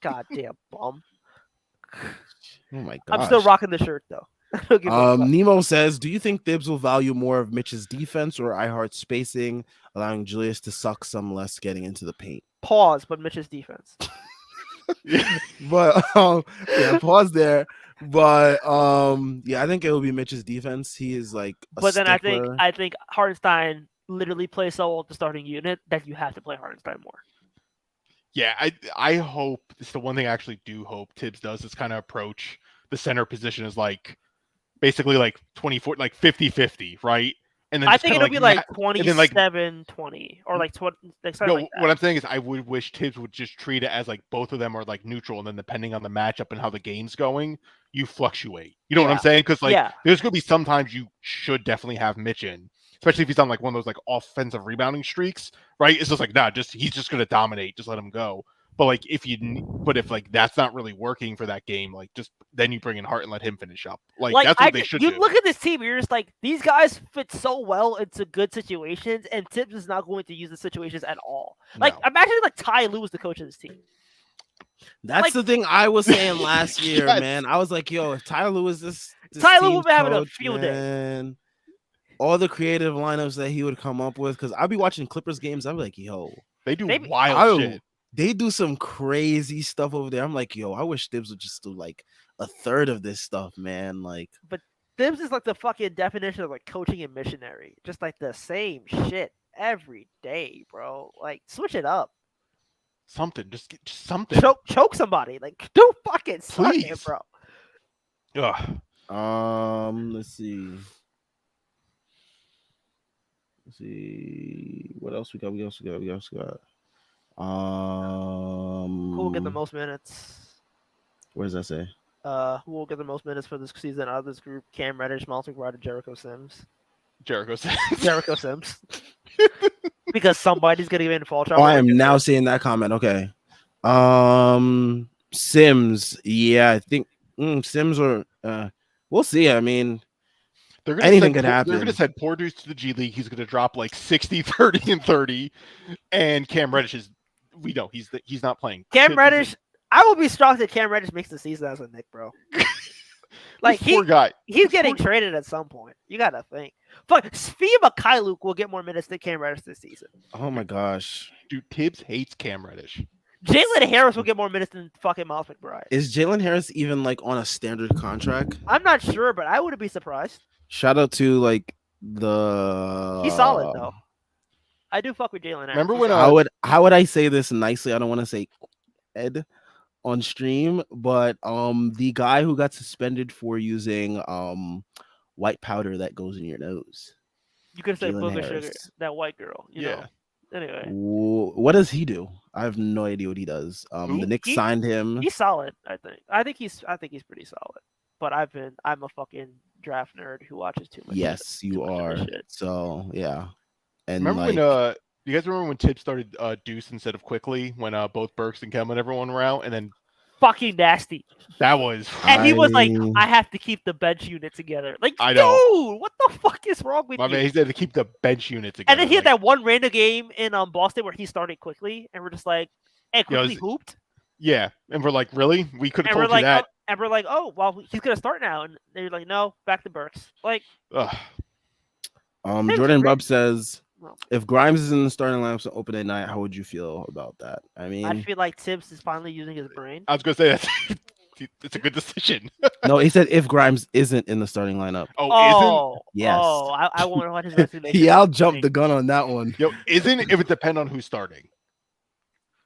Goddamn bum. Oh my god. I'm still rocking the shirt though. Nemo says, do you think Thibs will value more of Mitch's defense or iHeart's spacing, allowing Julius to suck some less getting into the paint? Pause, but Mitch's defense. But pause there. But I think it will be Mitch's defense. He is like but then stickler. I think Hardenstein literally play so well with the starting unit that you have to play Hartenstein more. Yeah, I hope it's the one thing I actually do hope Tibbs does is kind of approach the center position as like basically like 24, like 50-50, right? And then I just think kind of it'll be like and then like 27-20 or like 20, like something no, like that. what I'm saying is I would wish Tibbs would just treat it as like both of them are like neutral, and then depending on the matchup and how the game's going, you fluctuate. You know what I'm saying? Because like there's gonna be sometimes you should definitely have Mitch in, especially if he's on like one of those like offensive rebounding streaks, right? It's just like nah, he's just gonna dominate, just let him go. But like if like that's not really working for that game, like just then you bring in Hart and let him finish up. Like that's what they should do. You look at this team, you're just like, these guys fit so well into good situations, and Tibbs is not going to use the situations at all. Like imagine like Ty Lue was the coach of this team. That's like, the thing I was saying last year, man. I was like, yo, if Ty Lue was this Ty Lue would be having a field day. All the creative lineups that he would come up with, because I'll be watching Clippers games, I'm like, yo, they do wild shit. They do some crazy stuff over there. I'm like, yo, I wish Tibbs would just do like a third of this stuff, man. Like, but Tibbs is like the fucking definition of like coaching a missionary, just like the same shit every day, bro. Like, switch it up. Something, just something. Choke somebody. Like, do fucking please, bro. Ugh. Let's see. What else we got? Who will get the most minutes? Where does that say? Who will get the most minutes for this season out of this group? Cam Reddish, Miles McBride, Jericho Sims. Jericho Sims. Because somebody's gonna get in fall trouble. Oh, I am now seeing that comment. Okay. Sims. Yeah, I think Sims or we'll see. I mean, anything could happen. They're going to send Portis to the G League. He's going to drop like 60, 30, and 30. And Cam Reddish is, we know he's not playing. Cam Reddish, I will be shocked if Cam Reddish makes the season as a Knick, bro. Like poor guy. He's getting traded at some point. You got to think. Fuck, Svi Mikhailuk will get more minutes than Cam Reddish this season. Oh my gosh. Dude, Tibbs hates Cam Reddish. Jalen Harris will get more minutes than fucking Miles McBride. Is Jalen Harris even like on a standard contract? I'm not sure, but I wouldn't be surprised. Shout out to like the. He's solid though. I do fuck with Jalen Harris. Remember when how would I say this nicely? I don't want to say Ed on stream, but the guy who got suspended for using white powder that goes in your nose. You could say Booger Sugar, that white girl. You know. Anyway, what does he do? I have no idea what he does. The Knicks signed him. He's solid, I think. I think he's pretty solid. But I'm a fucking draft nerd who watches too much. Yes, you are. So yeah. And remember when you guys remember when Tibbs started Deuce instead of Quickly when both Burks and Kevin and everyone were out, and then fucking nasty. That was. And he was like, I have to keep the bench unit together. Like, I know. Dude, what the fuck is wrong with you? Man, he said to keep the bench unit together. And then he had that one random game in Boston where he started Quickly, and we're just like, hey, Quickly hooped. Yeah, and we're like, really? We could have told you that. And we're like, oh, well, he's gonna start now, and they're like, no, back to Burks. Like, Jordan Bub says, if Grimes is in the starting lineup on opening night, how would you feel about that? I mean, I feel like Tibbs is finally using his brain. I was gonna say that it's a good decision. No, he said if Grimes isn't in the starting lineup. Oh, isn't? Yes. Oh, I wonder what his resignation. Yeah, I'll jump the gun on that one. Yo, isn't if it depends on who's starting.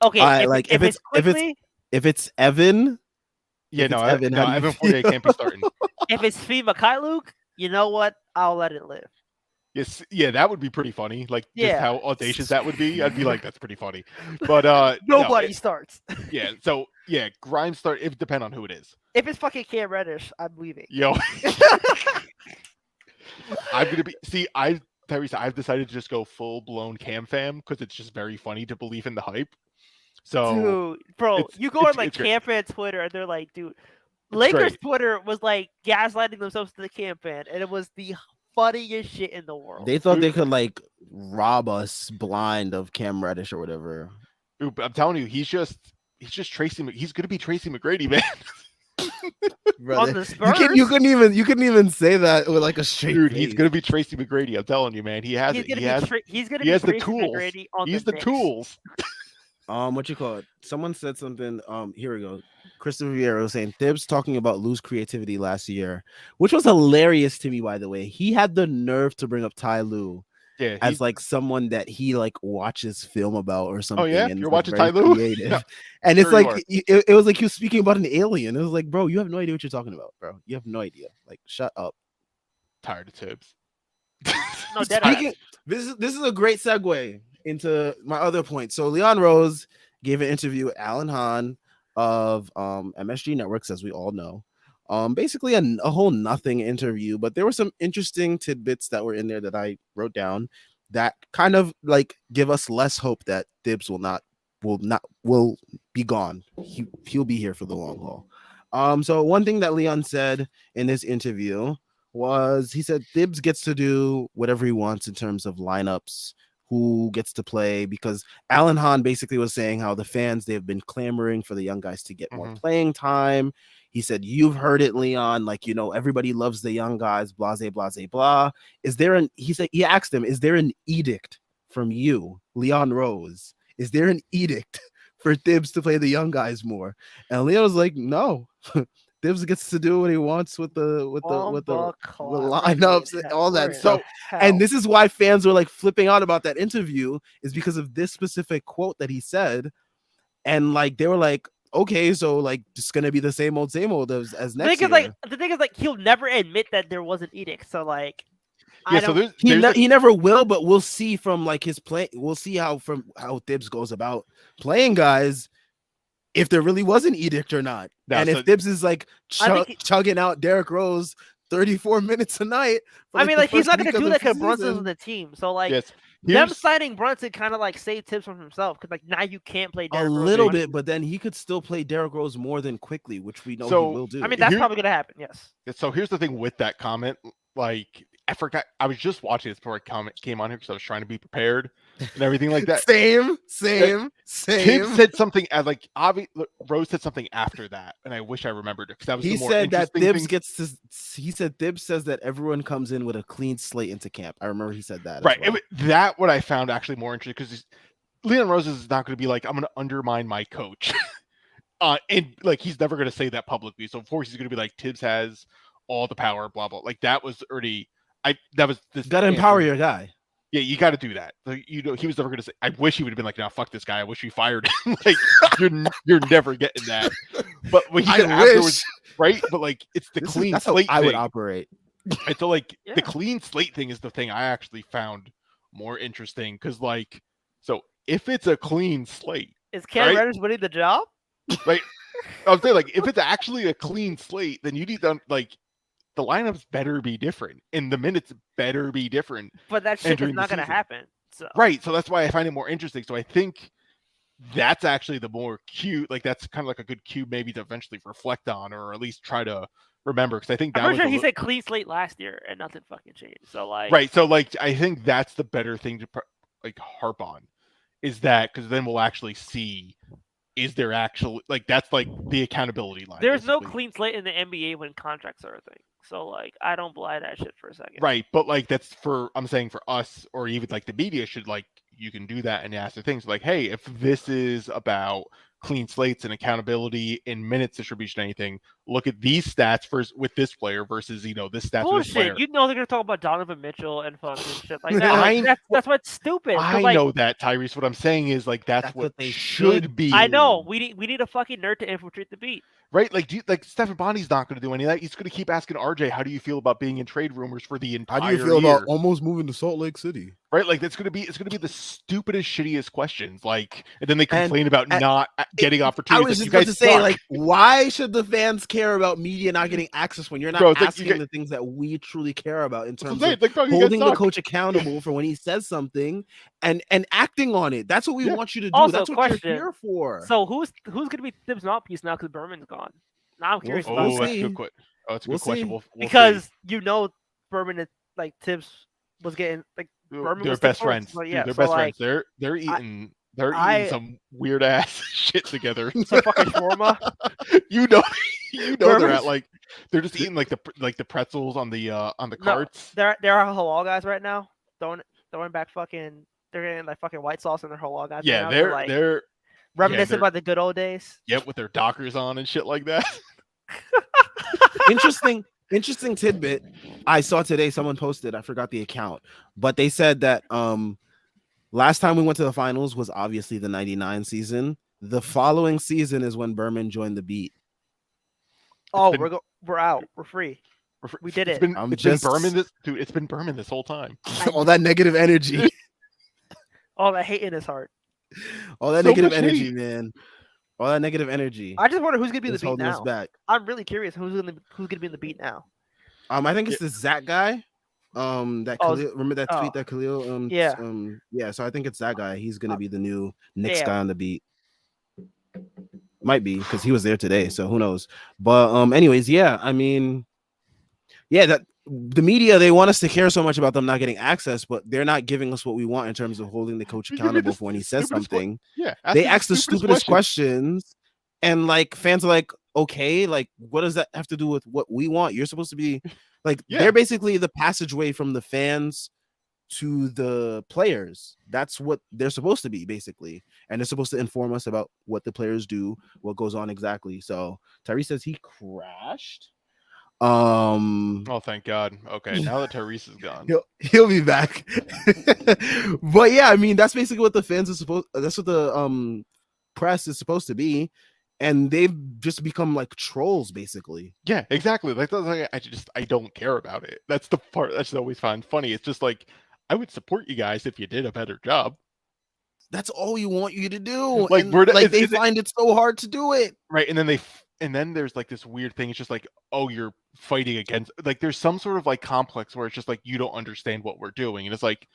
Okay, if it's Evan. Yeah, Evan Fournier can't be starting. If it's Svi Mikhailuk, you know what? I'll let it live. Yes, yeah, that would be pretty funny. Like, just how audacious that would be. I'd be like, that's pretty funny. But nobody starts. Yeah, so yeah, Grimes start. It depends on who it is. If it's fucking Cam Reddish, I'm leaving. Yo, I'm gonna be. See, I've decided to just go full blown Cam fam because it's just very funny to believe in the hype. So, dude, bro, you go on like Cam fan Twitter, and they're like, dude, Lakers Twitter was like gaslighting themselves to the Cam fan, and it was the funniest shit in the world. They thought they could like rob us blind of Cam Reddish or whatever. Dude, I'm telling you, he's just Tracy. He's gonna be Tracy McGrady, man. On the Spurs? You couldn't even say that with like a straight dude. face. He's gonna be Tracy McGrady. I'm telling you, man. He has it. He has the tools. He's the tools. What you call it? Someone said something. Here we go. Christopher Vieira was saying Tibbs talking about Lou's creativity last year, which was hilarious to me, by the way. He had the nerve to bring up Ty Lue Yeah, as like someone that he like watches film about or something. Oh yeah, and you're is, like, watching very Ty Lue? creative. Yeah, And it's sure you like are. it was like he was speaking about an alien. It was like, bro, you have no idea what you're talking about, bro. You have no idea. Like, shut up. Tired of Tibbs. No, dead Speaking, this is a great segue into my other point. So Leon Rose gave an interview with Alan Hahn of MSG Networks, as we all know. Basically a whole nothing interview, but there were some interesting tidbits that were in there that I wrote down that kind of like give us less hope that Thibs will be gone. He'll be here for the long haul. So one thing that Leon said in this interview was he said Thibs gets to do whatever he wants in terms of lineups, who gets to play, because Alan Hahn basically was saying how the fans, they've been clamoring for the young guys to get more playing time. He said, you've heard it, Leon, like, you know, everybody loves the young guys, blase, blase, blah. He asked him, is there an edict from you, Leon Rose? Is there an edict for Thibs to play the young guys more? And Leon was like, no. Thibs gets to do what he wants with the lineups and all that stuff. And this is why fans were like flipping out about that interview, is because of this specific quote that he said. And like they were like, okay, so like it's gonna be the same old as next year. The thing is, like, he'll never admit that there was an edict. So like, yeah, so he never will, but we'll see from like his play. We'll see how Thibs goes about playing guys, if there really was an edict or not. No, and if Thibs is like chugging out Derrick Rose 34 minutes a night. I mean, like, he's not going to do that because Brunson's on the team. So, like, them signing Brunson kind of, like, saved Thibs from himself, because, like, now you can't play Derrick Rose. A little bit, but then he could still play Derrick Rose more than quickly, which we know he will do. I mean, that's probably going to happen, yes. So here's the thing with that comment. Like, I forgot. I was just watching this before I came on here because I was trying to be prepared and everything like that. Same. Tim said something as like Rose said something after that, and I wish I remembered it because that was the more interesting thing. He said Thibs says that everyone comes in with a clean slate into camp. I remember he said that. Right. As well. That what I found actually more interesting, because Leon Rose is not going to be like, I'm going to undermine my coach, and like he's never going to say that publicly. So of course he's going to be like, Thibs has all the power, blah blah. Like that was already. That was this. Got to empower your guy. Yeah, you got to do that. Like, you know, he was never going to say. I wish he would have been like, "No, fuck this guy. I wish we fired him." Like, you're never getting that. But what he said afterwards, right? But like, it's the clean slate. I would operate. And so, like, the clean slate thing is the thing I actually found more interesting, because, like, so if it's a clean slate, is Cam Reddish winning the job? Right. I was saying, like, if it's actually a clean slate, then you need to like. The lineups better be different, and the minutes better be different. But that shit is not going to happen. So. Right, so that's why I find it more interesting. So I think that's actually the more cue. Like that's kind of like a good cue, maybe to eventually reflect on, or at least try to remember. Because I think I'm sure he said clean slate last year, and nothing fucking changed. So like, right. So like, I think that's the better thing to like harp on, is that because then we'll actually see. Is there actually like that's like the accountability line? There's no clean slate in the NBA when contracts are a thing. So like I don't buy that shit for a second. Right, but like that's I'm saying for us, or even like the media should like, you can do that and ask the things like, hey, if this is about clean slates and accountability in minutes distribution, anything, look at these stats with this player versus, you know, this stats with this player. You know they're gonna talk about Donovan Mitchell and fucking shit like that. That's what's stupid. I know that, Tyrese. What I'm saying is like that's what they should be. I know. We need a fucking nerd to infiltrate the beat. Right, like Stephen Bonnie's not going to do any of that. He's going to keep asking RJ, "How do you feel about being in trade rumors for the entire year? How do you feel about almost moving to Salt Lake City?" Right, like it's going to be the stupidest, shittiest questions. Like, and then they complain about not getting opportunities. I was just about to say, like, why should the fans care about media not getting access when you're not asking the things that we truly care about in terms of holding the coach accountable for when he says something and acting on it? That's what we want you to do. Also, that's what you're here for. So who's going to be Thibs' mouthpiece now because Berman's gone? Now I'm curious about that's a good question. We'll because you know Berman is like Thibs was getting like Berman they're was best friends. So, yeah, they're so, best like, friends. They're eating some weird ass shit together. Some fucking shawarma. you know they're at like they're just eating like the pretzels on the carts. There are halal guys right now. Throwing back fucking. They're getting like fucking white sauce in their halal guys. Yeah, right now. they're reminiscing about the good old days. Yep, with their Dockers on and shit like that. Interesting tidbit. I saw today someone posted, I forgot the account, but they said that last time we went to the finals was obviously the 99 season. The following season is when Berman joined the Beat. Oh, we're out. We're free. We did it. It's been Berman this dude. It's been Berman this whole time. All that negative energy. All that hate in his heart. All that negative energy, man. All that negative energy. I just wonder who's gonna be the Beat holding us now. back. I'm really curious who's gonna be in the Beat now. I think it's the Zach guy. Khalil, remember that tweet that Khalil? Yeah. So I think it's that guy. He's gonna be the new Knicks guy on the Beat. Might be because he was there today, so who knows? But anyways, yeah. I mean, yeah, that the media, they want us to care so much about them not getting access, but they're not giving us what we want in terms of holding the coach accountable for when he says something. They ask the stupidest questions, and like fans are like, okay, like what does that have to do with what we want? You're supposed to be like, they're basically the passageway from the fans to the players. That's what they're supposed to be, basically, and they're supposed to inform us about what the players do, what goes on exactly. So Tyrese says he crashed. Oh, thank God. Okay, now that Tyrese is gone, he'll be back. But yeah, I mean, that's basically what the fans are supposed. That's what the press is supposed to be, and they've just become like trolls, basically. Yeah, exactly. Like I don't care about it. That's the part that's always found funny. It's just like, I would support you guys if you did a better job. That's all we want you to do. Like, and, they find it so hard to do it, right? And then there's like this weird thing. It's just like, oh, you're fighting against, like, there's some sort of like complex where it's just like, you don't understand what we're doing. And it's like,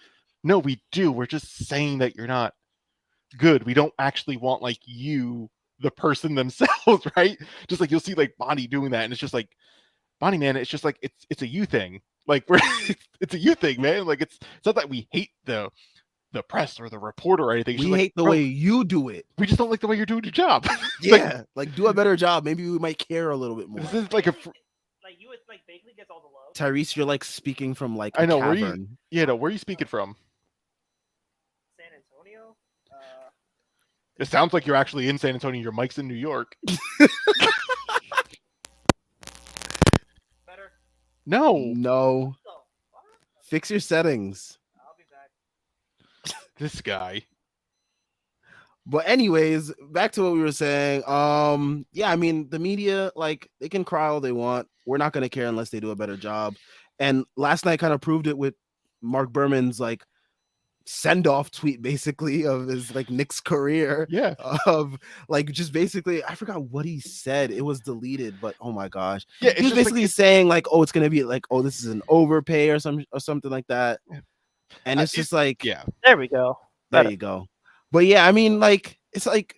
no, we do. We're just saying that you're not good. We don't actually want like you, the person themselves, right? Just like you'll see like Bonnie doing that. And it's just like, Bonnie, man, it's just like, it's a you thing. Like it's a you thing, man. Like it's not that we hate the press or the reporter or anything. We hate the way you do it. We just don't like the way you're doing your job. Yeah, like do a better job. Maybe we might care a little bit more. This is like like you would like basically gets all the love. Tyrese, you're like speaking from like I know cavern. where are you speaking from? San Antonio. It sounds like you're actually in San Antonio. Your mic's in New York. Better. No. Fix your settings. I'll be back. This guy. But anyways, back to what we were saying. Yeah, I mean, the media, like, they can cry all they want. We're not gonna care unless they do a better job. And last night kind of proved it with Mark Berman's like send-off tweet, basically, of his like Knicks career. Yeah. Of like just basically, I forgot what he said. It was deleted, but oh my gosh. Yeah, he was basically like, saying like, oh, it's gonna be like, oh, this is an overpay or something like that. And it's just like, yeah, there we go. There you go. But yeah, I mean, like, it's like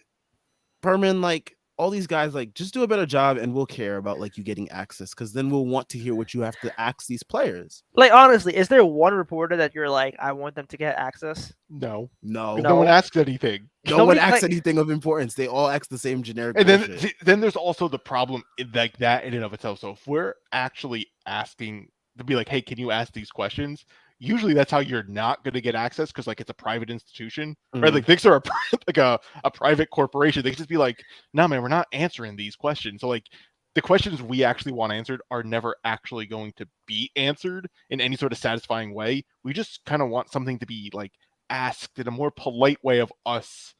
Berman, like all these guys, like, just do a better job and we'll care about like you getting access, because then we'll want to hear what you have to ask these players. Like, honestly, is there one reporter that you're like, I want them to get access? No. No one asks anything. No one asks anything of importance. They all ask the same generic and bullshit. then there's also the problem like that in and of itself. So if we're actually asking to be like, hey, can you ask these questions? Usually that's how you're not going to get access, because like it's a private institution, right? Like Knicks are a private corporation. They can just be like, no, man, we're not answering these questions. So like the questions we actually want answered are never actually going to be answered in any sort of satisfying way. We just kind of want something to be like asked in a more polite way of us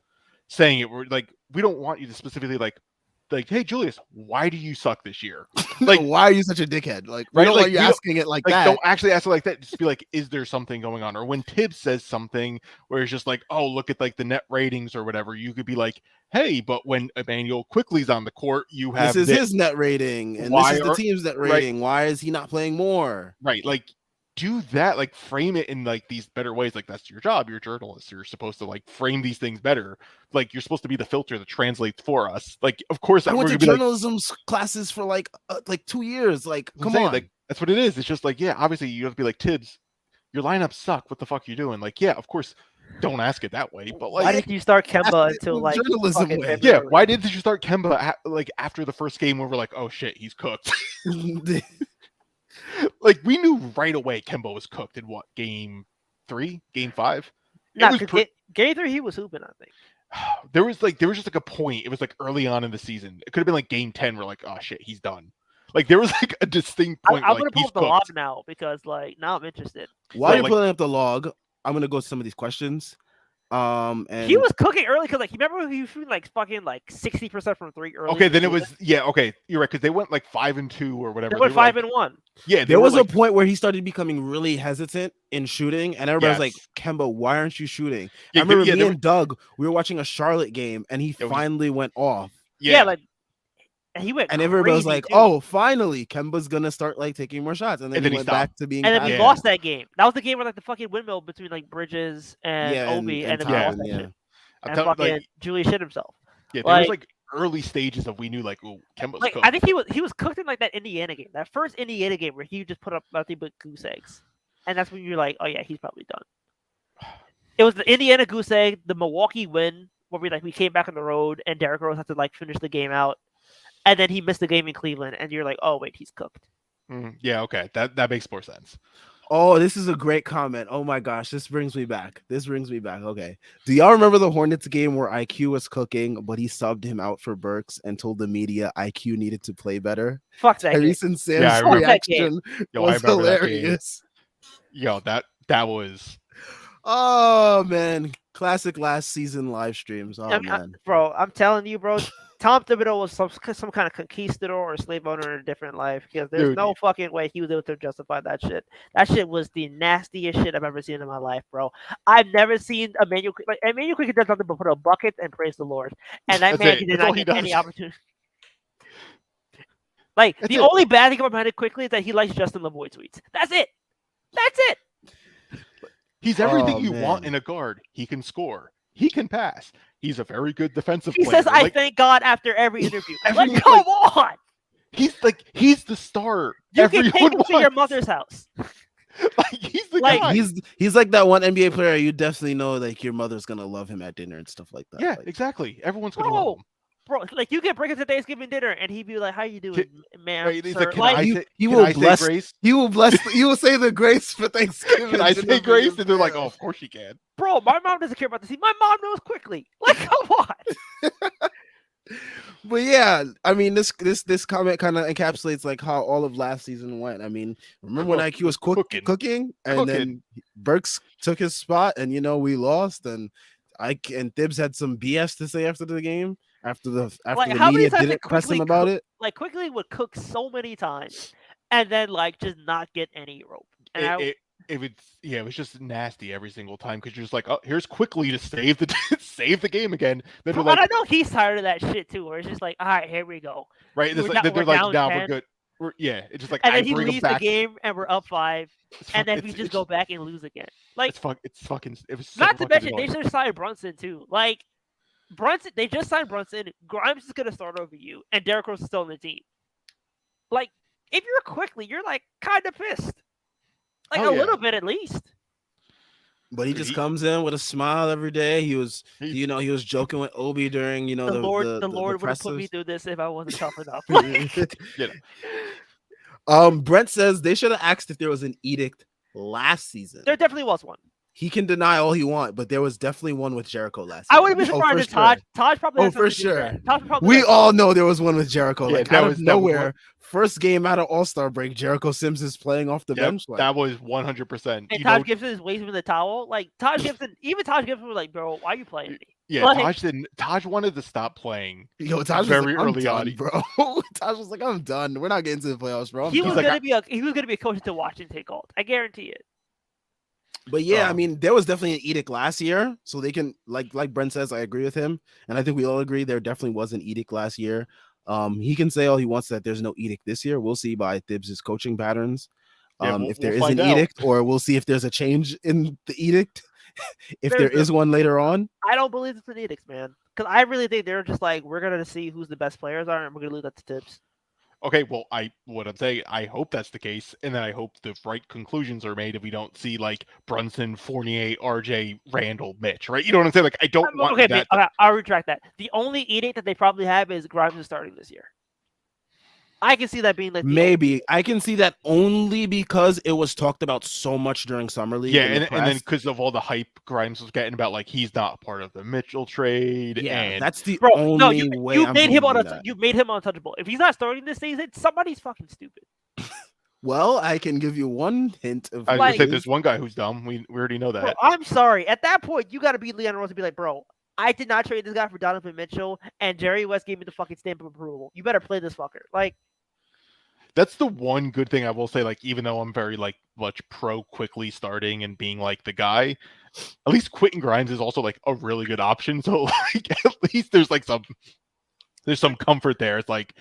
saying it. We're like, we don't want you to specifically like, hey, Julius, why do you suck this year? Like, why are you such a dickhead? Like, right? Don't like you asking it like that. Don't actually ask it like that. Just be like, is there something going on? Or when Tibbs says something where it's just like, oh, look at like the net ratings or whatever, you could be like, hey, but when Emmanuel Quickly's on the court, you have this is his net rating, and this is the team's net rating. Right. Why is he not playing more? Right, like. Do that, like frame it in like these better ways. Like that's your job. You're a journalist. You're supposed to like frame these things better. Like you're supposed to be the filter that translates for us. Like, of course, I went to journalism classes for like 2 years. Like, come on, like that's what it is. It's just like, yeah, obviously you have to be like, Tibbs, your lineups suck. What the fuck are you doing? Like, yeah, of course, don't ask it that way. But like, why did you start Kemba until like journalism way? Yeah, why didn't you start Kemba like after the first game where we're like, oh shit, he's cooked. Like we knew right away Kemba was cooked in what, game 3, game 5? Game 3 he was hooping, I think. There was just like a point. It was like early on in the season. It could have been like game 10 where like, oh shit, he's done. Like there was like a distinct point. I'm like gonna pull he's up the log cooked. now because like now I'm interested. While Right, you're like- pulling up the log, I'm gonna go to some of these questions. And He was cooking early because like you remember he was shooting like fucking like 60% from three early. Okay, in the then it was season? Okay, you're right because they went like 5-2 or whatever. They went were, like- 5-1. Yeah, they there were, was like, a point where he started becoming really hesitant in shooting, and everybody was like, Yes. "Kemba, why aren't you shooting?" Yeah, I remember yeah, me there and Doug, we were watching a Charlotte game, and he Yeah, finally went off. Yeah, like and he went And everybody was crazy, like, too. "Oh, finally, Kemba's gonna start like taking more shots," and then he he went stopped. back to being. And then we passive. lost that game. That was the game where like the fucking windmill between like Bridges and Yeah, Obi, and then we Tyron, lost that yeah. shit. I'm And telling fucking like Julius shit himself. yeah, there was like- like early stages of we knew like oh Kemba's Like cooked. I think he was cooked in like that Indiana game, that first Indiana game where he just put up nothing but goose eggs, and that's when you're like, oh yeah, he's probably done. It was the Indiana goose egg, the Milwaukee win where we came back on the road and Derrick Rose had to like finish the game out, and then he missed the game in Cleveland, and you're like, oh wait, he's cooked. Yeah, okay, that makes more sense. Oh, this is a great comment. Oh my gosh, this brings me back. Okay. Do y'all remember the Hornets game where IQ was cooking, but he subbed him out for Burks and told the media IQ needed to play better? Fuck that game. Tyrese and Sam's Yeah, I remember that game. reaction Yo, I was remember that game. hilarious. Yo, that was Oh man, classic last season live streams. Oh I mean, man, bro, I'm telling you, bro. Tom Thibodeau was some kind of conquistador or slave owner in a different life because there's Dude. no fucking way he was able to justify that shit. That shit was the nastiest shit I've ever seen in my life, bro. I've never seen Emmanuel Quick does nothing but put a bucket and praise the Lord, and that That's man it. did That's not all he get any does. opportunity. Like That's the it. only bad thing about it quickly is that he likes Justin LeBoy tweets. That's it. That's it. he's everything Oh, you want man. in a guard. He can score. He can pass. He's a very good defensive He player. says, "I Like, thank God" after every interview. Every- Like, come on. he's the star. You can everyone take him to your wants. mother's house. Like he's the Like, guy. he's like that one NBA player you definitely know like your mother's gonna love him at dinner and stuff like that. Yeah, Like, exactly. Everyone's gonna love him. Bro, like you can bring him to Thanksgiving dinner and he'd be like, "How you doing, man?" Right, he's sir?" like, can Like, I he- say, he can will I bless- say grace? he will say the grace for Thanksgiving. Can I dinner say for grace? his And they're like, man. oh, of course you can. bro, my mom doesn't care about this. My mom knows quickly. Like, come on. But yeah, I mean, this comment kind of encapsulates like how all of last season went. I mean, remember when IQ was cooking, and then Burks took his spot, and we lost, and Thibs had some BS to say after the game, after the Like, the how many media times did didn't press Quickly him about cook- it. Like, quickly would cook so many times, and then like just not get any rope. And It was just nasty every single time because you're just like, oh, here's quickly to save the save the game again. Then Bro, we're like, and I know he's tired of that shit too, where it's just like, all right, here we go. right? we're It's down- like, they're we're like, down now 10. we're good. It's just like And I then he bring him leaves the back. game and we're up 5, and then we just go back and lose again. Like, It's fucking. It was so not to fucking mention, they annoying. should sign Brunson too. Like, Brunson, they just signed Brunson. Grimes is gonna start over you, and Derrick Rose is still on the team. Like, if you're Quickly, you're like kind of pissed, like Oh, a yeah. little bit at least. But he Dude, just he- comes in with a smile every day. He was, He- he was joking with Obi during, The Lord would have put me pressers. through this if I wasn't tough enough. You Brent says they should have asked if there was an edict last season. There definitely was one. He can deny all he wants, but there was definitely one with Jericho last I season. wouldn't be Oh, surprised for if Todd. sure. Todd probably. Oh, has for something to do with sure. that. Todd probably We has- all know there was one with Jericho. Yeah, Like that out was- of that was nowhere, one- first game out of All-Star break, Jericho Sims is playing off the Yep, bench. Like, that was 100%. And You Todd know, Gibson is waving the towel. Like Todd Gibson, even Todd Gibson was like, "Bro, why are you playing me?" yeah, like- Taj didn't. Taj wanted to stop playing. yo, Taj was very like, I'm early done, on. bro. Taj was like, I'm done. We're not getting to the playoffs, bro. I'm He done. was like, gonna be a coach to watch and take called. I guarantee it. But yeah, I Um, mean, there was definitely an edict last year, so they can like Brent says, I agree with him, and I think we all agree there definitely was an edict last year. He can say all he wants that there's no edict this year. We'll see by Thibs' coaching patterns. Yeah, If there we'll is an find out. edict, or we'll see if there's a change in the edict. If there There's is one later on, I don't believe it's an edict, man. Because I really think they're just like, we're gonna see who's the best players are, and we're gonna leave that to Tibbs. Okay, well, what I'm saying, I hope that's the case, and then I hope the right conclusions are made if we don't see like Brunson, Fournier, RJ, Randall, Mitch, right? You know what I'm saying? Like, I don't want Okay, that. okay, I'll retract that. The only edict that they probably have is Grimes is starting this year. I can see that being like Maybe I can see that only because it was talked about so much during summer league. Yeah, in the and then press. because of all the hype Grimes was getting about like he's not part of the Mitchell trade, Yeah, and that's the bro. only No, you way you I'm made him believing that. you made him untouchable. If he's not starting this season, somebody's fucking stupid. Well, I can give you one hint of I was who gonna Like- say it there's is. one guy who's dumb. We already know Bro, that. I'm sorry. At that point, you got to be Leon Rose and be like, bro, I did not trade this guy for Donovan Mitchell, and Jerry West gave me the fucking stamp of approval. You better play this fucker. Like, That's the one good thing I will say. Like, even though I'm very like much pro quickly starting and being like the guy, at least Quentin Grimes is also like a really good option. So like at least there's some comfort there. It's like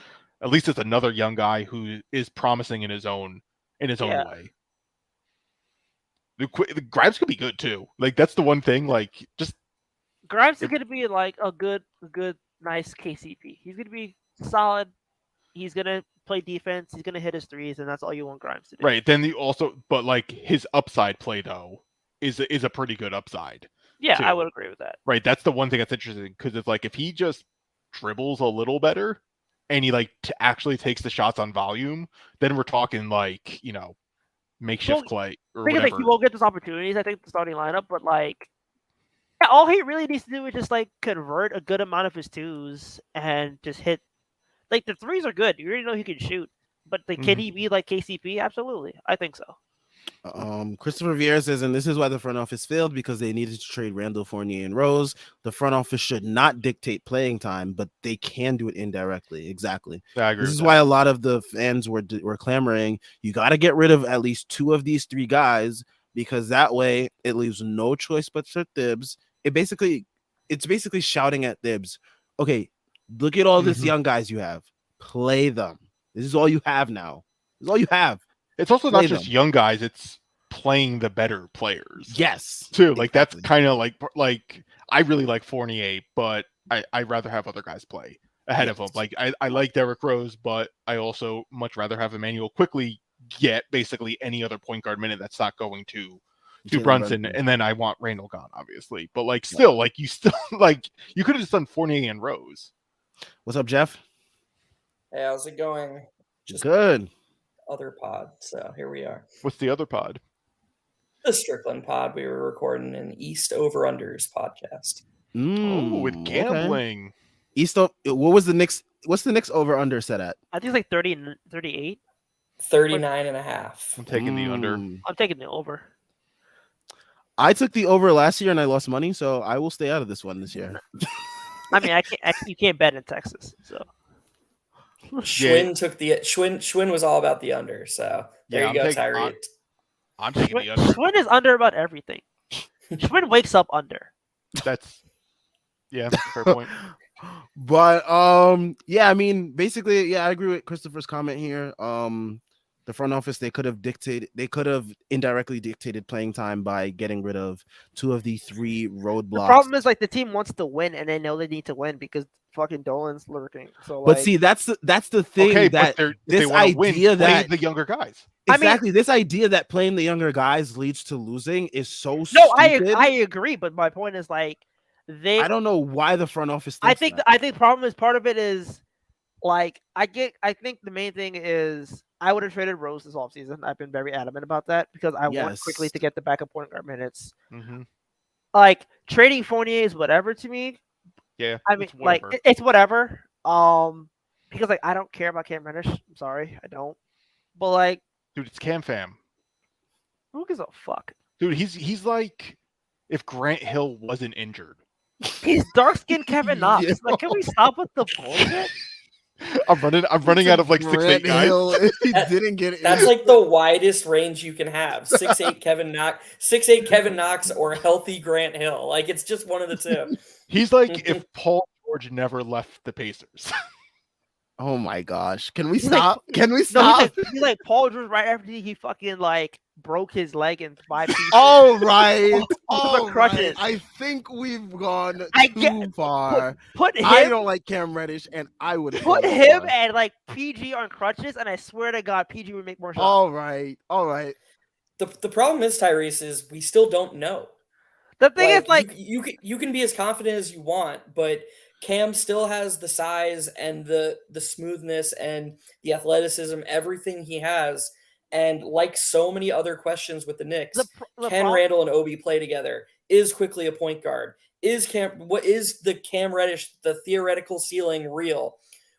at least it's another young guy who is promising in his own Yeah. way. The Grimes could be good too. Like that's the one thing. Like just Grimes is going to be like a good, nice KCP. He's going to be solid. He's going to play defense. He's going to hit his threes, and that's all you want Grimes to do. right. Then but like his upside play though is a pretty good upside. Yeah, I too. would agree with that. Right. That's the one thing that's interesting because it's like if he just dribbles a little better and he like actually takes the shots on volume, then we're talking like makeshift Well, Clay or Because whatever. like he won't get those opportunities, I think, the starting lineup, but like, yeah, all he really needs to do is just like convert a good amount of his twos and just hit. Like the threes are good. You already know he can shoot, but like, can he be like KCP? Absolutely, I think so. Christopher Vieira says, and this is why the front office failed because they needed to trade Randall, Fournier, and Rose. The front office should not dictate playing time, but they can do it indirectly. Exactly. Yeah, I agree This with is that. why a lot of the fans were clamoring. You got to get rid of at least two of these three guys because that way it leaves no choice but for Thibs. It's basically shouting at Thibs. Okay, look at all these young guys you have. Play them. This is all you have now. This is all you have. It's also Play not just them. young guys, it's playing the better players. Yes. Too. Like exactly. that's kind of like I really like Fournier, but I'd rather have other guys play ahead of him. Like I like Derrick Rose, but I also much rather have Emmanuel quickly get basically any other point guard minute that's not going to Brunson, and then I want Randall gone, obviously. But like still, like you still like you could have just done Fournier and Rose. What's up, Jeff? Hey, how's it going? Just Good. other pod. So here we are. What's the other pod? The Strickland pod. We were recording an East Over Unders podcast. Oh, with Okay. gambling. What was the Knicks? What's the Knicks over under set at? I think it's like 30 and 38. 39 and a half. I'm taking the under. I'm taking the over. I took the over last year and I lost money, so I will stay out of this one this year. I mean, you can't bet in Texas, so. Schwinn took the Schwinn was all about the under. So there Yeah, you go, I'm taking- Tyree. I'm taking the under. Schwinn is under about everything. Schwinn wakes up under. That's fair point. But yeah, I mean, basically, yeah, I agree with Christopher's comment here. The front office, they could have indirectly dictated playing time by getting rid of two of the three roadblocks. The problem is like the team wants to win and they know they need to win because fucking Dolan's lurking. So, but like, see, that's the thing Okay, that but if this they want to win, idea play that the younger guys. exactly this idea that playing the younger guys leads to losing is so no, stupid. I agree, but my point is like I don't know why the front office. I Thinks think that. problem is part of it is like I think the main thing is I would have traded Rose this offseason. I've been very adamant about that because I want quickly to get the backup point guard minutes. Mm-hmm. Like trading Fournier is whatever to me. Yeah, I mean, like it's whatever. Because like I don't care about Cam Reddish. I'm sorry, I don't. But like, dude, it's Cam Fam. Who gives a fuck? Dude, he's like if Grant Hill wasn't injured. He's dark skinned Kevin Knox. Yeah. Like, can we stop with the bullshit? I'm running out of like 6'8" guys. He didn't get it. That's like the widest range you can have. 6'8" Kevin Knox or healthy Grant Hill. Like it's just one of the two. He's like if Paul George never left the Pacers. Oh my gosh! Can we He's stop? Can we No, stop? he's like Paul George right after he fucking like broke his leg in 5 pieces. All right, all crutches. right. I think we've gone I too get- far. Put him, I don't like Cam Reddish, and I would put him and like PG on crutches, and I swear to God, PG would make more shots. All right, all right. The problem is, Tyrese, is we still don't know. The thing is, like, you can be as confident as you want, but Cam still has the size and the smoothness and the athleticism, everything he has. And like so many other questions with the Knicks, the can problem- Randall and Obi play together? Is Quickly a point guard? What is the Cam Reddish, the theoretical ceiling real?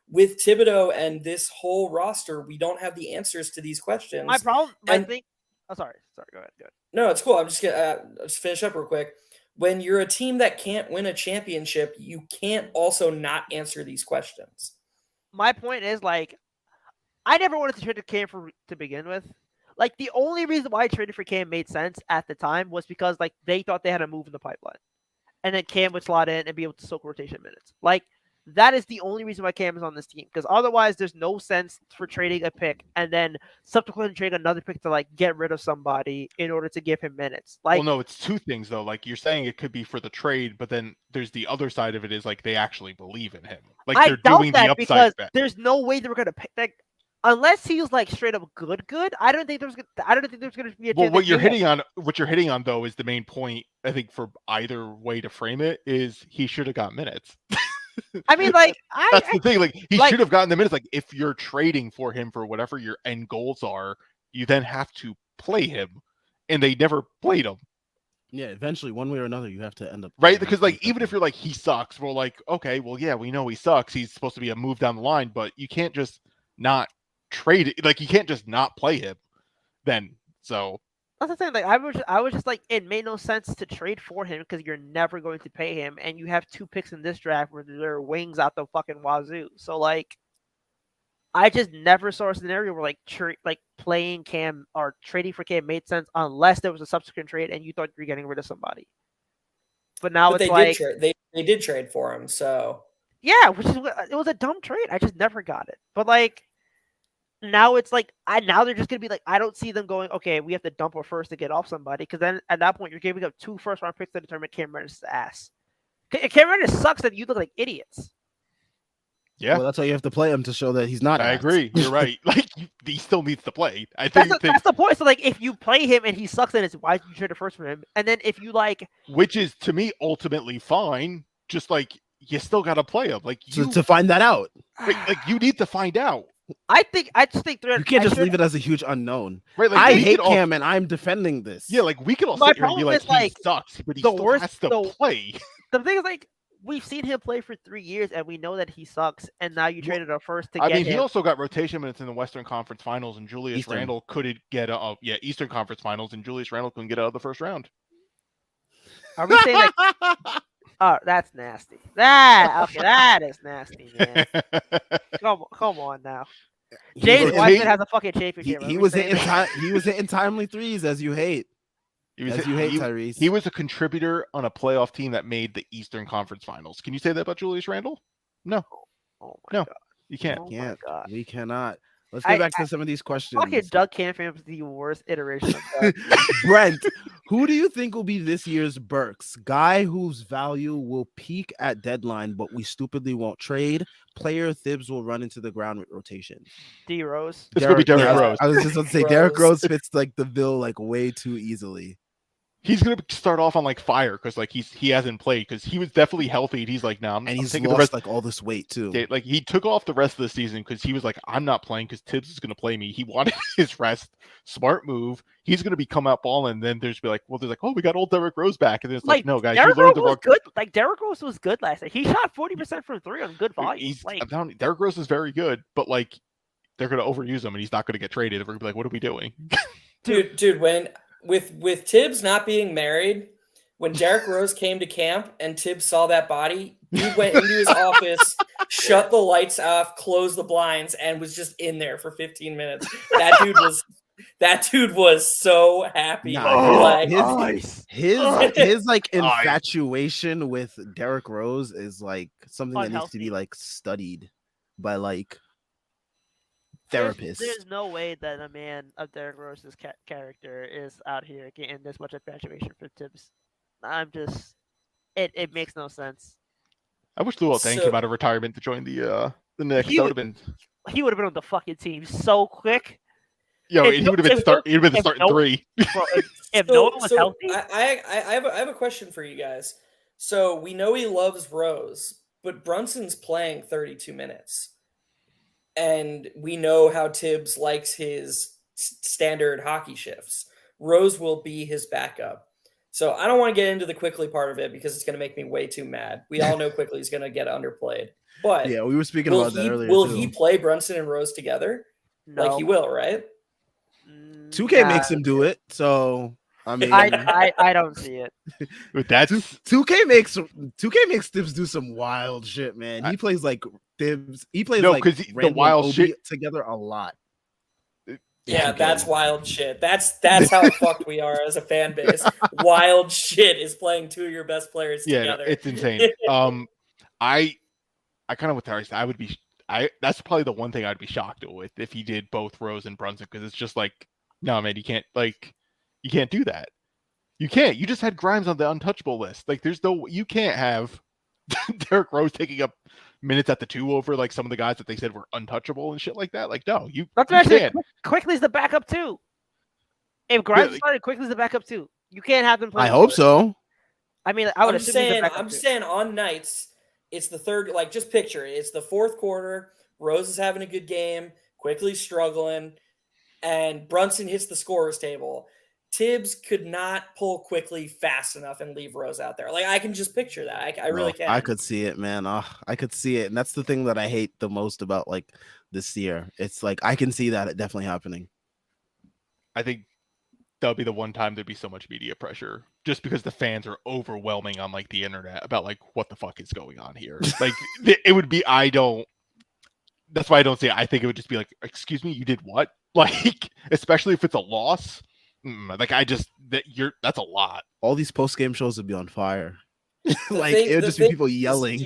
With Thibodeau and this whole roster, we don't have the answers to these questions. My thing. Oh, sorry. Go ahead. No, it's cool. I'm just gonna just finish up real quick. When you're a team that can't win a championship, you can't also not answer these questions. My point is, like, I never wanted to trade Cam to begin with. Like, the only reason why I traded for Cam made sense at the time was because, like, they thought they had a move in the pipeline, and then Cam would slot in and be able to soak rotation minutes. Like, that is the only reason why Cam is on this team, because otherwise there's no sense for trading a pick and then subsequently trade another pick to, like, get rid of somebody in order to give him minutes. Like, well, no, it's two things though. Like you're saying it could be for the trade, but then there's the other side of it is like they actually believe in him. Like I they're doubt doing that the because upside bet. there's no way they were gonna pick that unless he was like straight up good. I don't think there's gonna be a. Well, what you're hitting on though is the main point. I think for either way to frame it is he should have got minutes. I mean, like, that's the thing. Like he like- should have gotten the minutes. Like if you're trading for him for whatever your end goals are, you then have to play him, and they never played him. Yeah, eventually, one way or another, you have to end up Right, because like even if you're like he sucks, we're like, okay, well yeah, we know he sucks. He's supposed to be a move down the line, but you can't just not trade it. Like you can't just not play him. Then so that's the thing. Like, I was just like, it made no sense to trade for him because you're never going to pay him, and you have 2 picks in this draft where there are wings out the fucking wazoo. So like, I just never saw a scenario where like playing Cam or trading for Cam made sense unless there was a subsequent trade and you thought you were getting rid of somebody. But now But it's they did trade for him, so yeah, which is it was a dumb trade. I just never got it. But like, now it's like now they're just gonna be like, I don't see them going, okay, we have to dump our first to get off somebody, because then at that point you're giving up 2 first-round picks to determine Cam Reddish's ass. Cam Reddish sucks, and you look like idiots. yeah. Well, that's why you have to play him to show that he's not. I ass. agree. You're right. Like he still needs to play. I think That's the point. So like, if you play him and he sucks, then it's why did you trade a first for him? And then if you like, which is to me ultimately fine. Just like you still got to play him. Like you to find that out. like you need to find out. I just think You can't just leave it as a huge unknown. Right? Like I we hate could all- Cam, and I'm defending this. Yeah, like we could all My sit here and be problem like, is, like, he sucks, but he the still worst- has to the- play. The thing is, like, we've seen him play for 3 years, and we know that he sucks. And now you traded a first to I get mean, he him. also got rotation minutes in the Western Conference Finals, and Julius Eastern. Randle couldn't get Eastern Conference Finals, and Julius Randle couldn't get out of the first round. Are we saying like? Oh, that's nasty. That is nasty, man. Come on now. James was- Wiseman has a fucking championship. He was hitting timely threes, as you hate. As you hate, Tyrese. He was a contributor on a playoff team that made the Eastern Conference Finals. Can you say that about Julius Randle? No, Oh my No. god. you can't. Oh my Can't. god. We cannot. Let's get back to some of these questions. Fucking Doug Campion is the worst iteration of that. Brent, who do you think will be this year's Burks? Guy whose value will peak at deadline, but we stupidly won't trade. Player Thibs will run into the ground with rotation. D Rose. It's gonna be Derrick yeah, Rose. I was just going to say Derrick Rose fits like the bill like way too easily. He's gonna start off on like fire because like he hasn't played because he was definitely healthy. And he's like, no, I'm And he's taking lost the rest. like all this weight too. Like he took off the rest of the season because he was like, I'm not playing because Tibbs is gonna play me. He wanted his rest. Smart move. He's gonna be come out balling. And then there's like, oh, we got old Derrick Rose back. And then it's like no, guys, Derrick you learned Rose the was wrong. good. Like Derrick Rose was good last night. He shot 40% from 3 on good volume. Derrick Rose is very good, but like they're gonna overuse him and he's not gonna get traded. And we're gonna be like, what are we doing? dude, when with Tibbs not being married, when Derrick Rose came to camp and Tibbs saw that body, he went into his office, shut the lights off, closed the blinds, and was just in there for 15 minutes. That dude was so happy. Nah, Like, his like infatuation with Derrick Rose is like something that needs to be Unhealthy. like studied by like therapists. There's no way that a man of Derrick Rose's character is out here getting this much infatuation for Tibbs. I'm just, it makes no sense. I wish Luol Deng came out of retirement to join the Knicks. That would have been. He would have been on the fucking team so quick. Yo, he would have been starting 3. Bro, if no one was healthy, I have a question for you guys. So we know he loves Rose, but Brunson's playing 32 minutes. And we know how Tibbs likes his standard hockey shifts. Rose will be his backup. So I don't want to get into the Quickly part of it because it's going to make me way too mad. We all know Quickly is going to get underplayed. But Yeah, we were speaking will about that he earlier. will too. he play Brunson and Rose together? No. Like he will, right? 2K makes him do it. So I mean, I don't see it. That's 2K makes Tibbs do some wild shit, man. He plays like Tibbs. He plays like because the Randall and wild Obi shit together a lot. Yeah, Okay. that's wild shit. That's how fucked we are as a fan base. Wild shit is playing two of your best players together. it's insane. I kind of with Tyrese, that's probably the one thing I'd be shocked with if he did both Rose and Brunson, because it's just like, no, man, you can't do that. You can't. You just had Grimes on the untouchable list. Like, you can't have Derrick Rose taking up minutes at the 2 over like some of the guys that they said were untouchable and shit like that. Like, no, you can't. Quickly's the backup too. If Grimes started, Quickly's the backup too. You can't have them play. I hope so. I mean, I would I'm assume he's the saying, backup I'm too. saying on nights, it's the third. Like, just picture it. It's the fourth quarter. Rose is having a good game. Quickly's struggling, and Brunson hits the scorer's table. Tibbs could not pull Quickly fast enough and leave Rose out there. Like, I can just picture that. I really can. I could see it, man. I could see it, and that's the thing that I hate the most about like this year. It's like I can see that it definitely happening. I think that'll be the one time there'd be so much media pressure, just because the fans are overwhelming on like the internet about like what the fuck is going on here. Like it would be. That's why I don't say it. I think it would just be like, excuse me, you did what? Like, especially if it's a loss. Like that's a lot. All these post game shows would be on fire. Like thing- it would the just be thing people is, yelling.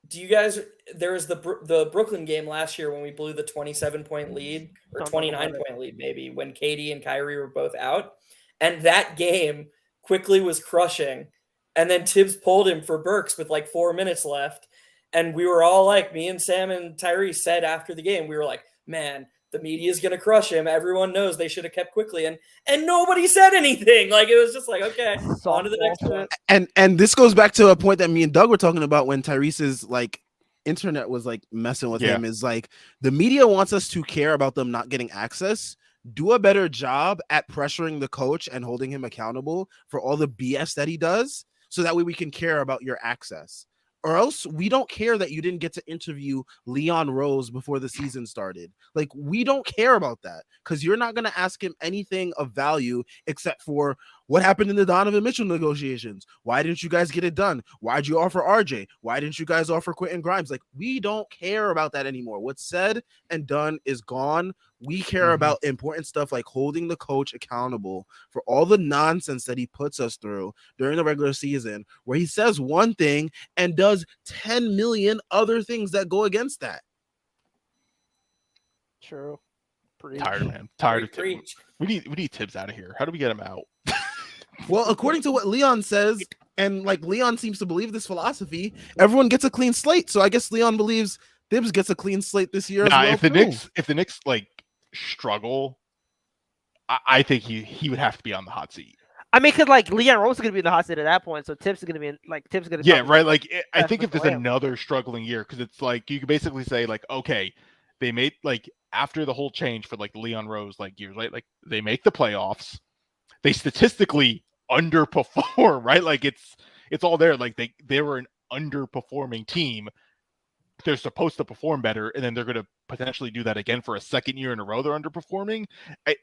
Do you guys? There was the Brooklyn game last year when we blew the 27-point lead or 29-point lead, maybe, when KD and Kyrie were both out, and that game Quickly was crushing, and then Tibbs pulled him for Burks with like 4 minutes left, and we were all like, me and Sam and Tyrese said after the game, we were like, man, the media is gonna crush him. Everyone knows they should have kept Quickly, and nobody said anything. Like, it was just like, okay, on to the next one. And this goes back to a point that me and Doug were talking about when Tyrese's like internet was like messing with him. Is like the media wants us to care about them not getting access. Do a better job at pressuring the coach and holding him accountable for all the BS that he does, so that way we can care about your access. Or else we don't care that you didn't get to interview Leon Rose before the season started. Like, we don't care about that because you're not going to ask him anything of value except for what happened in the Donovan Mitchell negotiations. Why didn't you guys get it done? Why'd you offer RJ? Why didn't you guys offer Quentin Grimes? Like, we don't care about that anymore. What's said and done is gone. We care about important stuff like holding the coach accountable for all the nonsense that he puts us through during the regular season, where he says one thing and does 10 million other things that go against that. True. Tired, man. Tired of Preach. We need Tibbs out of here. How do we get him out? Well, according to what Leon says, and like Leon seems to believe this philosophy, everyone gets a clean slate. So I guess Leon believes Tibbs gets a clean slate this year as well. If the Knicks like struggle, I think he would have to be on the hot seat. I mean, because like Leon Rose is going to be in the hot seat at that point, so Tibbs is going to be Tibbs is going to. Yeah, right. Like I think if there's another struggling year, because it's like you could basically say like, okay, they made like after the whole change for like Leon Rose like years late, like they make the playoffs, they statistically underperform, right? Like it's all there. Like they were an underperforming team. They're supposed to perform better, and then they're going to potentially do that again for a second year in a row. They're underperforming.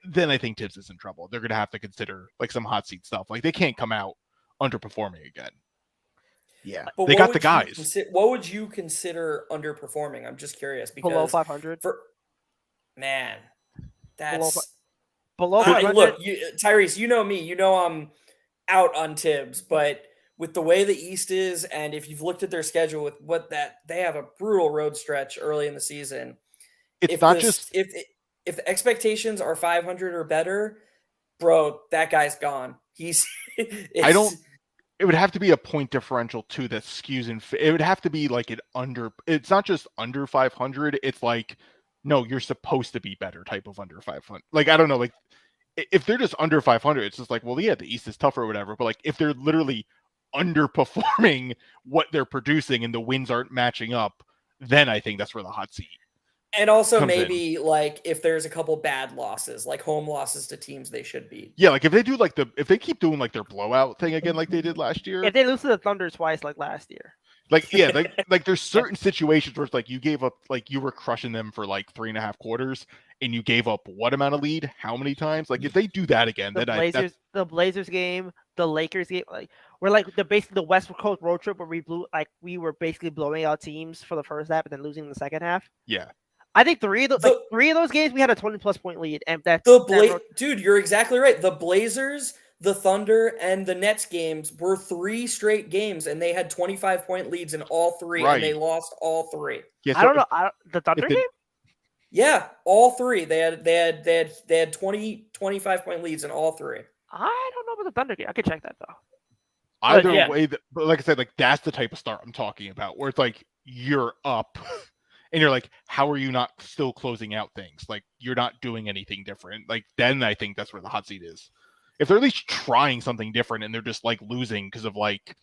Then I think Tibbs is in trouble. They're going to have to consider like some hot seat stuff. Like they can't come out underperforming again. Yeah, But they got the guys. What would you consider underperforming? I'm just curious because below 500. Man, that's below 500. Look, Tyrese, you know me. You know I'm out on Tibbs, but with the way the East is, and if you've looked at their schedule with they have a brutal road stretch early in the season. If the expectations are 500 or better, bro, that guy's gone. It would have to be a point differential too that skews in. It would have to be like it's not just under 500. It's like, no, you're supposed to be better type of under 500. Like, I don't know. Like if they're just under 500, it's just like, well, yeah, the East is tougher or whatever. But like if they're literally underperforming what they're producing and the wins aren't matching up, then I think that's where the hot seat. And also comes maybe like if there's a couple bad losses, like home losses to teams they should beat. Yeah, like if they keep doing like their blowout thing again like they did last year. If they lose to the Thunder twice like last year. Like yeah, like there's certain situations where it's like you gave up, like you were crushing them for like 3.5 quarters and you gave up what amount of lead, how many times? Like if they do that again, The then the Blazers game, the Lakers game, like we're like basically the West Coast road trip where we were basically blowing out teams for the first half and then losing the second half. Yeah. I think three of those games we had a 20+ point lead, and dude, you're exactly right. The Blazers, the Thunder, and the Nets games were 3 straight games, and they had 25-point leads in all 3, Right. and they lost all 3. Yeah, so I don't know the Thunder game. Yeah, all 3. They had 25-point leads in all 3. I don't know about the Thunder game. I could check that though. Either way, but like I said, like that's the type of start I'm talking about, where it's like you're up. And you're like, how are you not still closing out things? Like, you're not doing anything different. Like, then I think that's where the hot seat is. If they're at least trying something different and they're just, like, losing because of, like,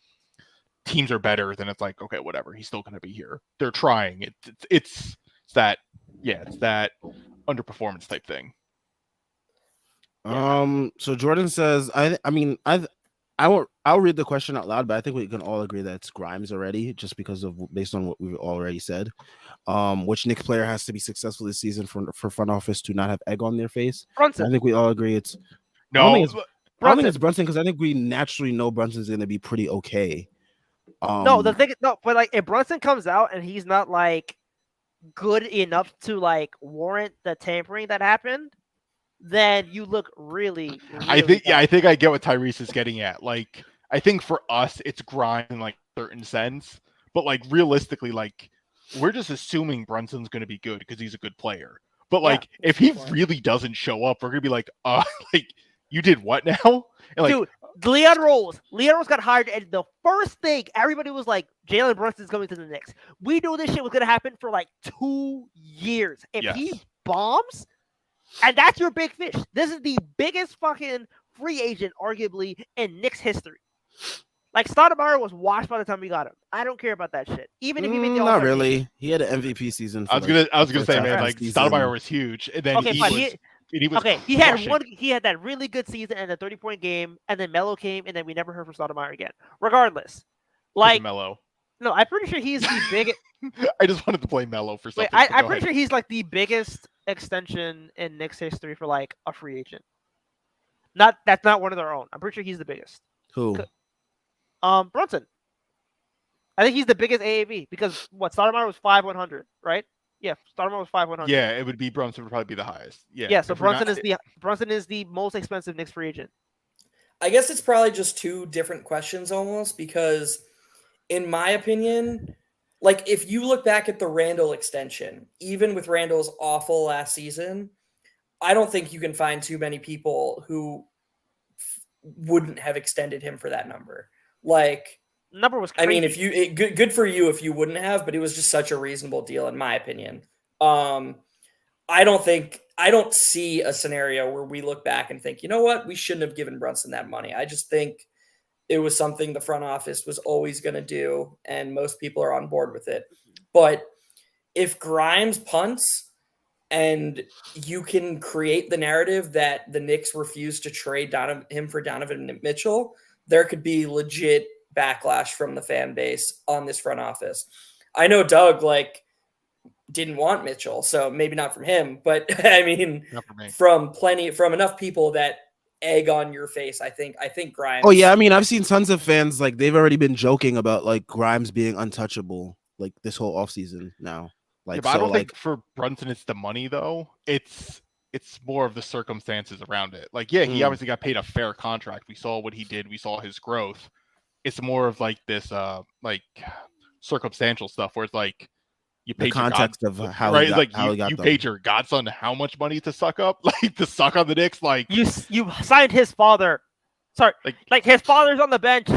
teams are better, then it's like, okay, whatever. He's still going to be here. They're trying. It's that underperformance type thing. So Jordan says, I'll read the question out loud, but I think we can all agree that it's Grimes already, just based on what we've already said. Which Knicks player has to be successful this season for front office to not have egg on their face? Brunson. I think we all agree it's no. I don't think it's Brunson because I think we naturally know Brunson's going to be pretty okay. But like if Brunson comes out and he's not like good enough to like warrant the tampering that happened, then you look really I think bad. I think I get what Tyrese is getting at. Like, I think for us it's Grimes in like a certain sense, but like realistically, like we're just assuming Brunson's going to be good because he's a good player. But like, if he really doesn't show up, we're gonna be like, like you did what now? And like, dude, Leon Rose got hired, and the first thing everybody was like, Jalen Brunson's coming to the Knicks. We knew this shit was gonna happen for like 2 years. If he bombs, and that's your big fish. This is the biggest fucking free agent, arguably, in Knicks history. Like, Stoudemire was washed by the time we got him. I don't care about that shit. Even if he made the All-Star not really. team. He had an MVP season. I was gonna say, man, like Stoudemire was huge, and then he had that really good season and a 30-point game, and then Melo came, and then we never heard from Stoudemire again. Regardless, like Melo. No, I'm pretty sure he's the biggest. I just wanted to play Melo for something. I'm pretty sure he's like the biggest extension in Knicks history for like a free agent. That's not one of their own. I'm pretty sure he's the biggest. Who? Brunson. I think he's the biggest AAV because Stoudemire was 5,100, right? Yeah, Stoudemire was 5,100. Yeah, it would be Brunson would probably be the highest. Yeah. Yeah, so Brunson is the most expensive Knicks free agent. I guess it's probably just 2 different questions almost because, in my opinion, like if you look back at the Randall extension, even with Randall's awful last season, I don't think you can find too many people who wouldn't have extended him for that number. Like, number was crazy. I mean, good for you if you wouldn't have, but it was just such a reasonable deal in my opinion. I don't see a scenario where we look back and think, you know what, we shouldn't have given Brunson that money. I just think it was something the front office was always going to do, and most people are on board with it. But if Grimes punts and you can create the narrative that the Knicks refused to trade him for Donovan Mitchell, there could be legit backlash from the fan base on this front office. I know Doug didn't want Mitchell, so maybe not from him, but I mean, from enough people that egg on your face. I think Grimes. Oh yeah, I mean, I've seen tons of fans they've already been joking about Grimes being untouchable this whole offseason now. But I don't think for Brunson it's the money though. It's more of the circumstances around it. He obviously got paid a fair contract. We saw what he did. We saw his growth. It's more of this circumstantial stuff where it's you paid the context of how right, he got you them. paid your godson how much money to suck up, to suck on the Knicks. You signed his father. Sorry, his father's on the bench.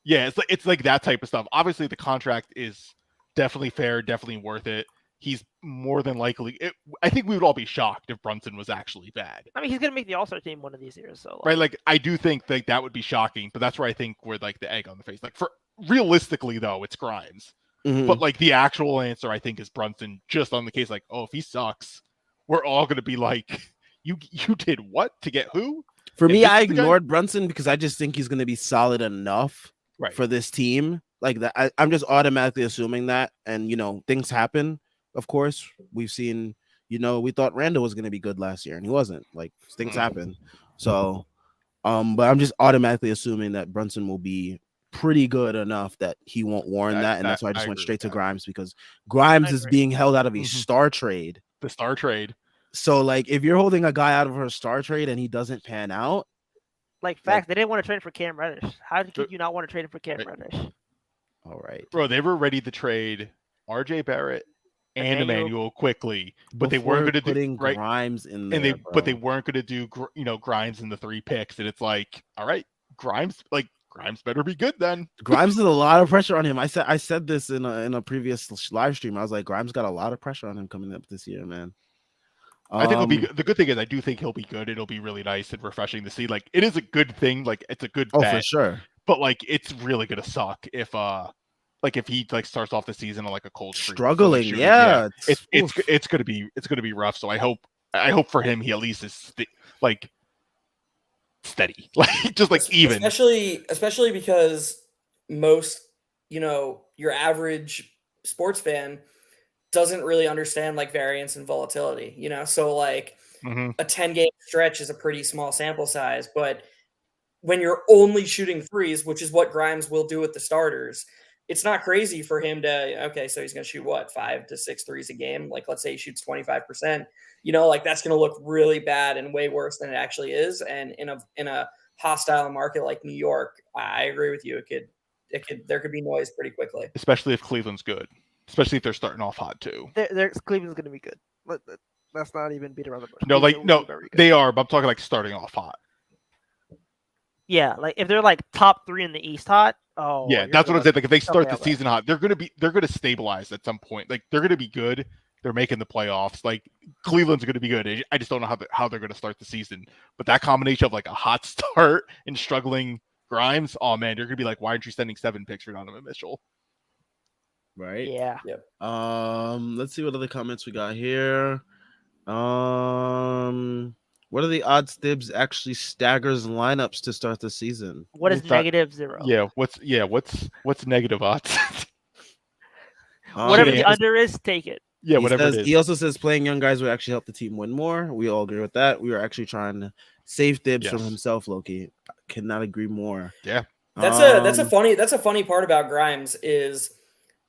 Yeah, it's like that type of stuff. Obviously, the contract is definitely fair, definitely worth it. he's more than likely. I think we would all be shocked if Brunson was actually bad. I mean, he's gonna make the All-Star team one of these years, so Right, like I do think like that would be shocking, but that's where I think we're like the egg on the face. Like for realistically though, it's Grimes. Mhm. But like the actual answer I think is Brunson, just on the case like, oh, if he sucks, we're all gonna be like, you did what to get who? For And me, this I is the guy- ignored Brunson because I just think he's going to be solid enough Right. for this team. Like that, I'm just automatically assuming that, and things happen. Of course, we've seen. We thought Randall was going to be good last year, and he wasn't. Like things happen. So, but I'm just automatically assuming that Brunson will be pretty good enough that he won't warrant that, and that's why I just went agree straight with to that. Grimes because Grimes I is agree. being held out of a Mhm. star trade. The star trade. So, like, if you're holding a guy out of her star trade and he doesn't pan out, like fact, they didn't want to trade for Cam Reddish. How could you not want to trade him for Cam Right. Reddish? all right. Bro, they were ready to trade RJ Barrett and Emmanuel quickly, but they Before weren't going to do putting right. Grimes in there, And bro. they weren't going to do Grimes in the 3 picks, and it's like, all right, Grimes better be good then. Grimes has a lot of pressure on him. I said this in a previous live stream. I was like, Grimes got a lot of pressure on him coming up this year, man. I think it'll be the good thing is I do think he'll be good. It'll be really nice and refreshing to see. Like it is a good thing. Like it's a good Oh, bet, for sure. but like it's really gonna suck if he like starts off the season on like a cold streak for, like, Struggling, shooting. yeah. It's gonna be rough. So I hope for him he at least is like steady, like just like even. especially because most your average sports fan doesn't really understand like variance and volatility, so like Mhm. a 10-game stretch is a pretty small sample size, but when you're only shooting threes, which is what Grimes will do with the starters, it's not crazy for him to, okay, so he's going to shoot what, 5 to 6 threes a game? Like, let's say he shoots 25%, like that's going to look really bad and way worse than it actually is. And in a hostile market like New York, I agree with you. There could be noise pretty quickly. Especially if Cleveland's good. Especially if they're starting off hot too. Cleveland's going to be good. Let's not even beat around the bush. No, they are, but I'm talking like starting off hot. Yeah, like if they're like top 3 in the East hot. Oh, yeah, that's what I'm saying. Like if they start the okay. season hot, they're gonna stabilize at some point. Like they're gonna be good. They're making the playoffs. Like Cleveland's gonna be good. I just don't know how they're gonna start the season. But that combination of like a hot start and struggling Grimes, oh man, you're gonna be like, why aren't you sending 7 picks for Donovan Mitchell? Right. Yeah. Yep. Let's see what other comments we got here. What are the odds Thibs actually staggers lineups to start the season? What is -0? Yeah, what's negative odds? Whatever the under is, take it. Yeah, whatever it is. He also says playing young guys would actually help the team win more. We all agree with that. We are actually trying to save Thibs from himself, Loki. I cannot agree more. Yeah. That's a funny part about Grimes is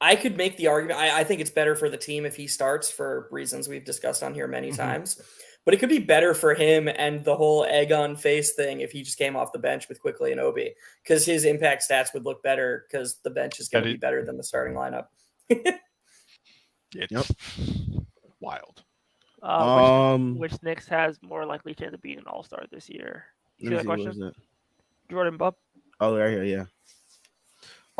I could make the argument. I think it's better for the team if he starts for reasons we've discussed on here many times. But it could be better for him and the whole egg on face thing if he just came off the bench with Quickly and Obi, because his impact stats would look better because the bench is going to be better than the starting lineup. It's wild. Which Knicks has more likely chance of being an All-Star this year? You see that What question? is it? Jordan Bubb. Oh, right here, yeah.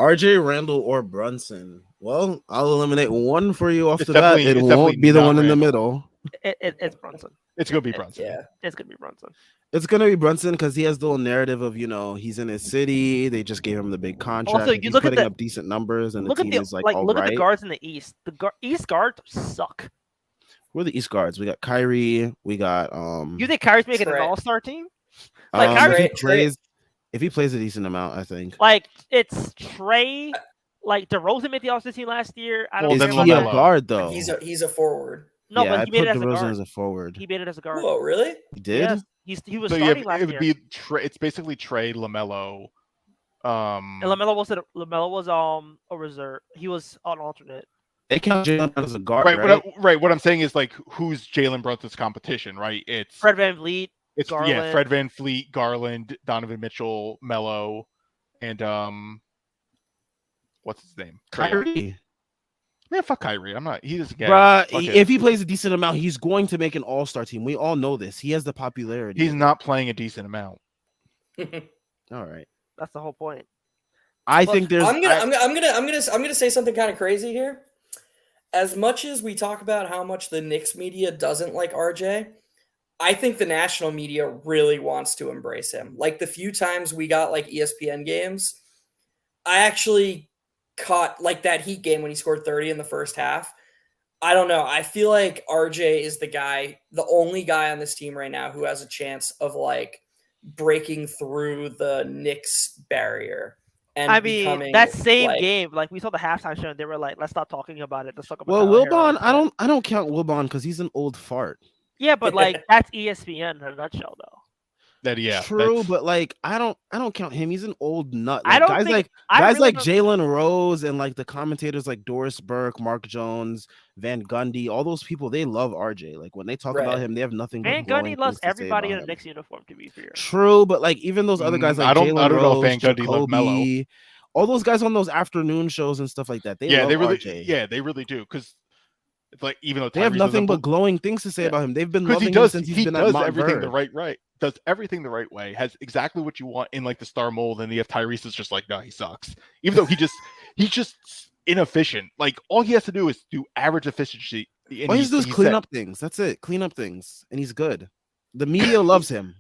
RJ, Randall, or Brunson? Well, I'll eliminate one for you off the bat. It won't be the one in the middle. It's Brunson. It's gonna be Brunson. Yeah, it's gonna be Brunson. It's gonna be Brunson because he has the whole narrative of he's in his city. They just gave him the big contract. Also, he's putting up decent numbers, and the team is like all look right. at the guards in the East. The East guards suck. Who are the East guards? We got Kyrie. We got You think Kyrie's making an All-Star team? Like if he plays a decent amount, I think. Like it's Trey. Like DeRozan made the All-Star team last year. I don't know. Is he a guard though? He's a forward. No, yeah, but he made it as DeRozan a guard. As a forward. He made it as a guard. Oh, really? He did. Yes. He was starting last year. It's basically Trey, LaMelo. And LaMelo was a reserve. He was an alternate. They count Jalen as a guard, right? What I'm saying is like, who's Jalen Brunson's competition, right? It's Fred VanVleet. It's Garland. Fred VanVleet, Garland, Donovan Mitchell, Melo, and what's his name? Kyrie. Man, fuck Kyrie. I'm not. He doesn't get. If he plays a decent amount, he's going to make an All-Star team. We all know this. He has the popularity. He's not playing a decent amount. All right. That's the whole point. I think there's. I'm gonna say something kind of crazy here. as much as we talk about how much the Knicks media doesn't like RJ, I think the national media really wants to embrace him. Like the few times we got like ESPN games, I actually caught like that Heat game when he scored 30 in the first half. I don't know. I feel like RJ is the only guy on this team right now who has a chance of like breaking through the Knicks barrier and I mean, becoming that same like, game, like we saw the halftime show, and they were like, "Let's stop talking about it. Let's talk about." Well, Tyler Hero Wilbon, instead." I don't count Wilbon because he's an old fart. Yeah, but like that's ESPN in a nutshell, though. True, but like I don't count him. He's an old nut. I Like don't guys think like I guys really like don't- Jalen Rose and like the commentators like Doris Burke, Mark Jones, Van Gundy, all those people, they love RJ. Like when they talk about Right. him, they have nothing but Van glowing Gundy loves things to say everybody in about a him. Knicks uniform. To be fair, True, but like even those other guys like I don't Jalen know if Rose, Van Gundy loved Melo. Jacoby, all those guys on those afternoon shows and stuff like that, they Yeah, love they really, RJ. yeah, they really do. Because it's like even though They have Tyrese nothing doesn't but glowing things to say Yeah. about him. They've been because loving him since he's been at does Montverde. does everything the right way, has exactly what you want in like the star mold, and you have Tyrese is just like, no, he sucks. Even though he's just inefficient. Like all he has to do is do average efficiency. And All he has to do is clean set. up things. That's it. Clean up things, and he's good. The media loves him.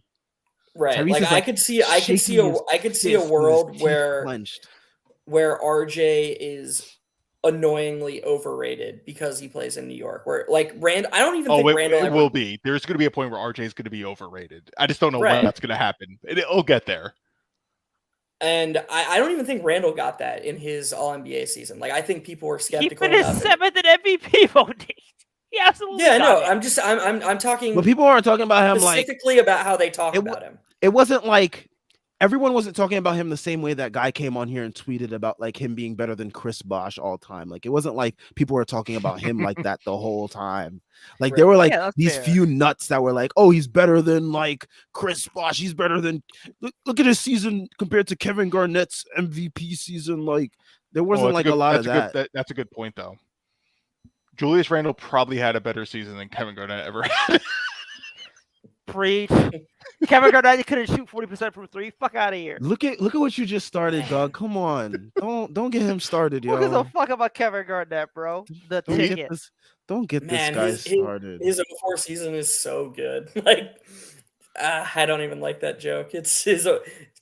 right. Tyrese Like is, I could see shaking his a fist with his world teeth where clenched. RJ is annoyingly overrated because he plays in New York. Where like I don't even think Randall it will be. There's going to be a point where RJ is going to be overrated. I just don't know Right. when that's going to happen. It'll get there. And I don't even think Randall got that in his All NBA season. Like I think people were he skeptical finished enough. seventh in MVP voting. He absolutely. Yeah, got no, it. I'm talking. But people aren't talking about him like specifically about how they talk about him. it wasn't like everyone wasn't talking about him the same way that guy came on here and tweeted about like him being better than Chris Bosh all time. Like it wasn't like people were talking about him like that the whole time. Like there were like these few nuts that were like, oh, he's better than like Chris Bosh. He's better than look at his season compared to Kevin Garnett's MVP season. Like there wasn't like a lot of that. That's a good point though. Julius Randle probably had a better season than Kevin Garnett ever had. Preach. Kevin Garnett couldn't shoot 40% from three. Fuck out of here. Look at what you just started, dog. Come on. Don't get him started, yo. Who gives a fuck about Kevin Garnett, bro? The ticket. Don't get this guy started. His 04 season is so good. Like I don't even like that joke. It's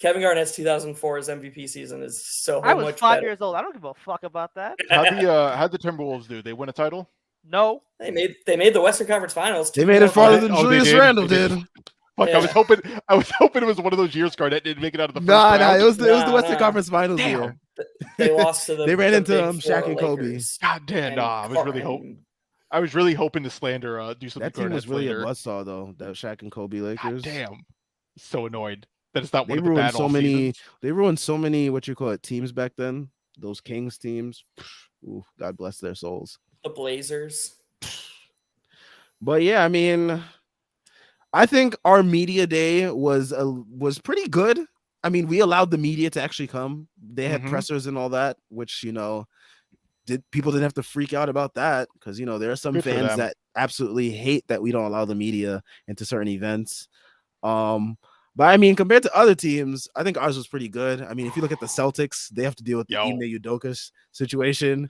Kevin Garnett's 2004's MVP season is so much better. I was 5 years old. I don't give a fuck about that. How'd the Timberwolves do? They win a title? No. They made the Western Conference Finals. They made it farther than Julius Randle did. Fuck, yeah. I was hoping it was one of those years Garnett didn't make it out of the first round. It was the Western Conference Finals year. They lost to the. They ran into Shaq and Kobe. God damn, I was really hoping to slander. Do something. That team was really slander. a buzzsaw though. That Shaq and Kobe Lakers. God damn, so annoyed that it's not they one of the ruined bad seasons. They ruined so many teams back then. Those Kings teams. Ooh, God bless their souls. The Blazers. But yeah, I mean, I think our media day was pretty good. I mean, we allowed the media to actually come. They had pressers and all that, which people didn't have to freak out about that because there are some fans that absolutely hate that we don't allow the media into certain events. But I mean, compared to other teams, I think ours was pretty good. I mean, if you look at the Celtics, they have to deal with the Ime Udoka's situation.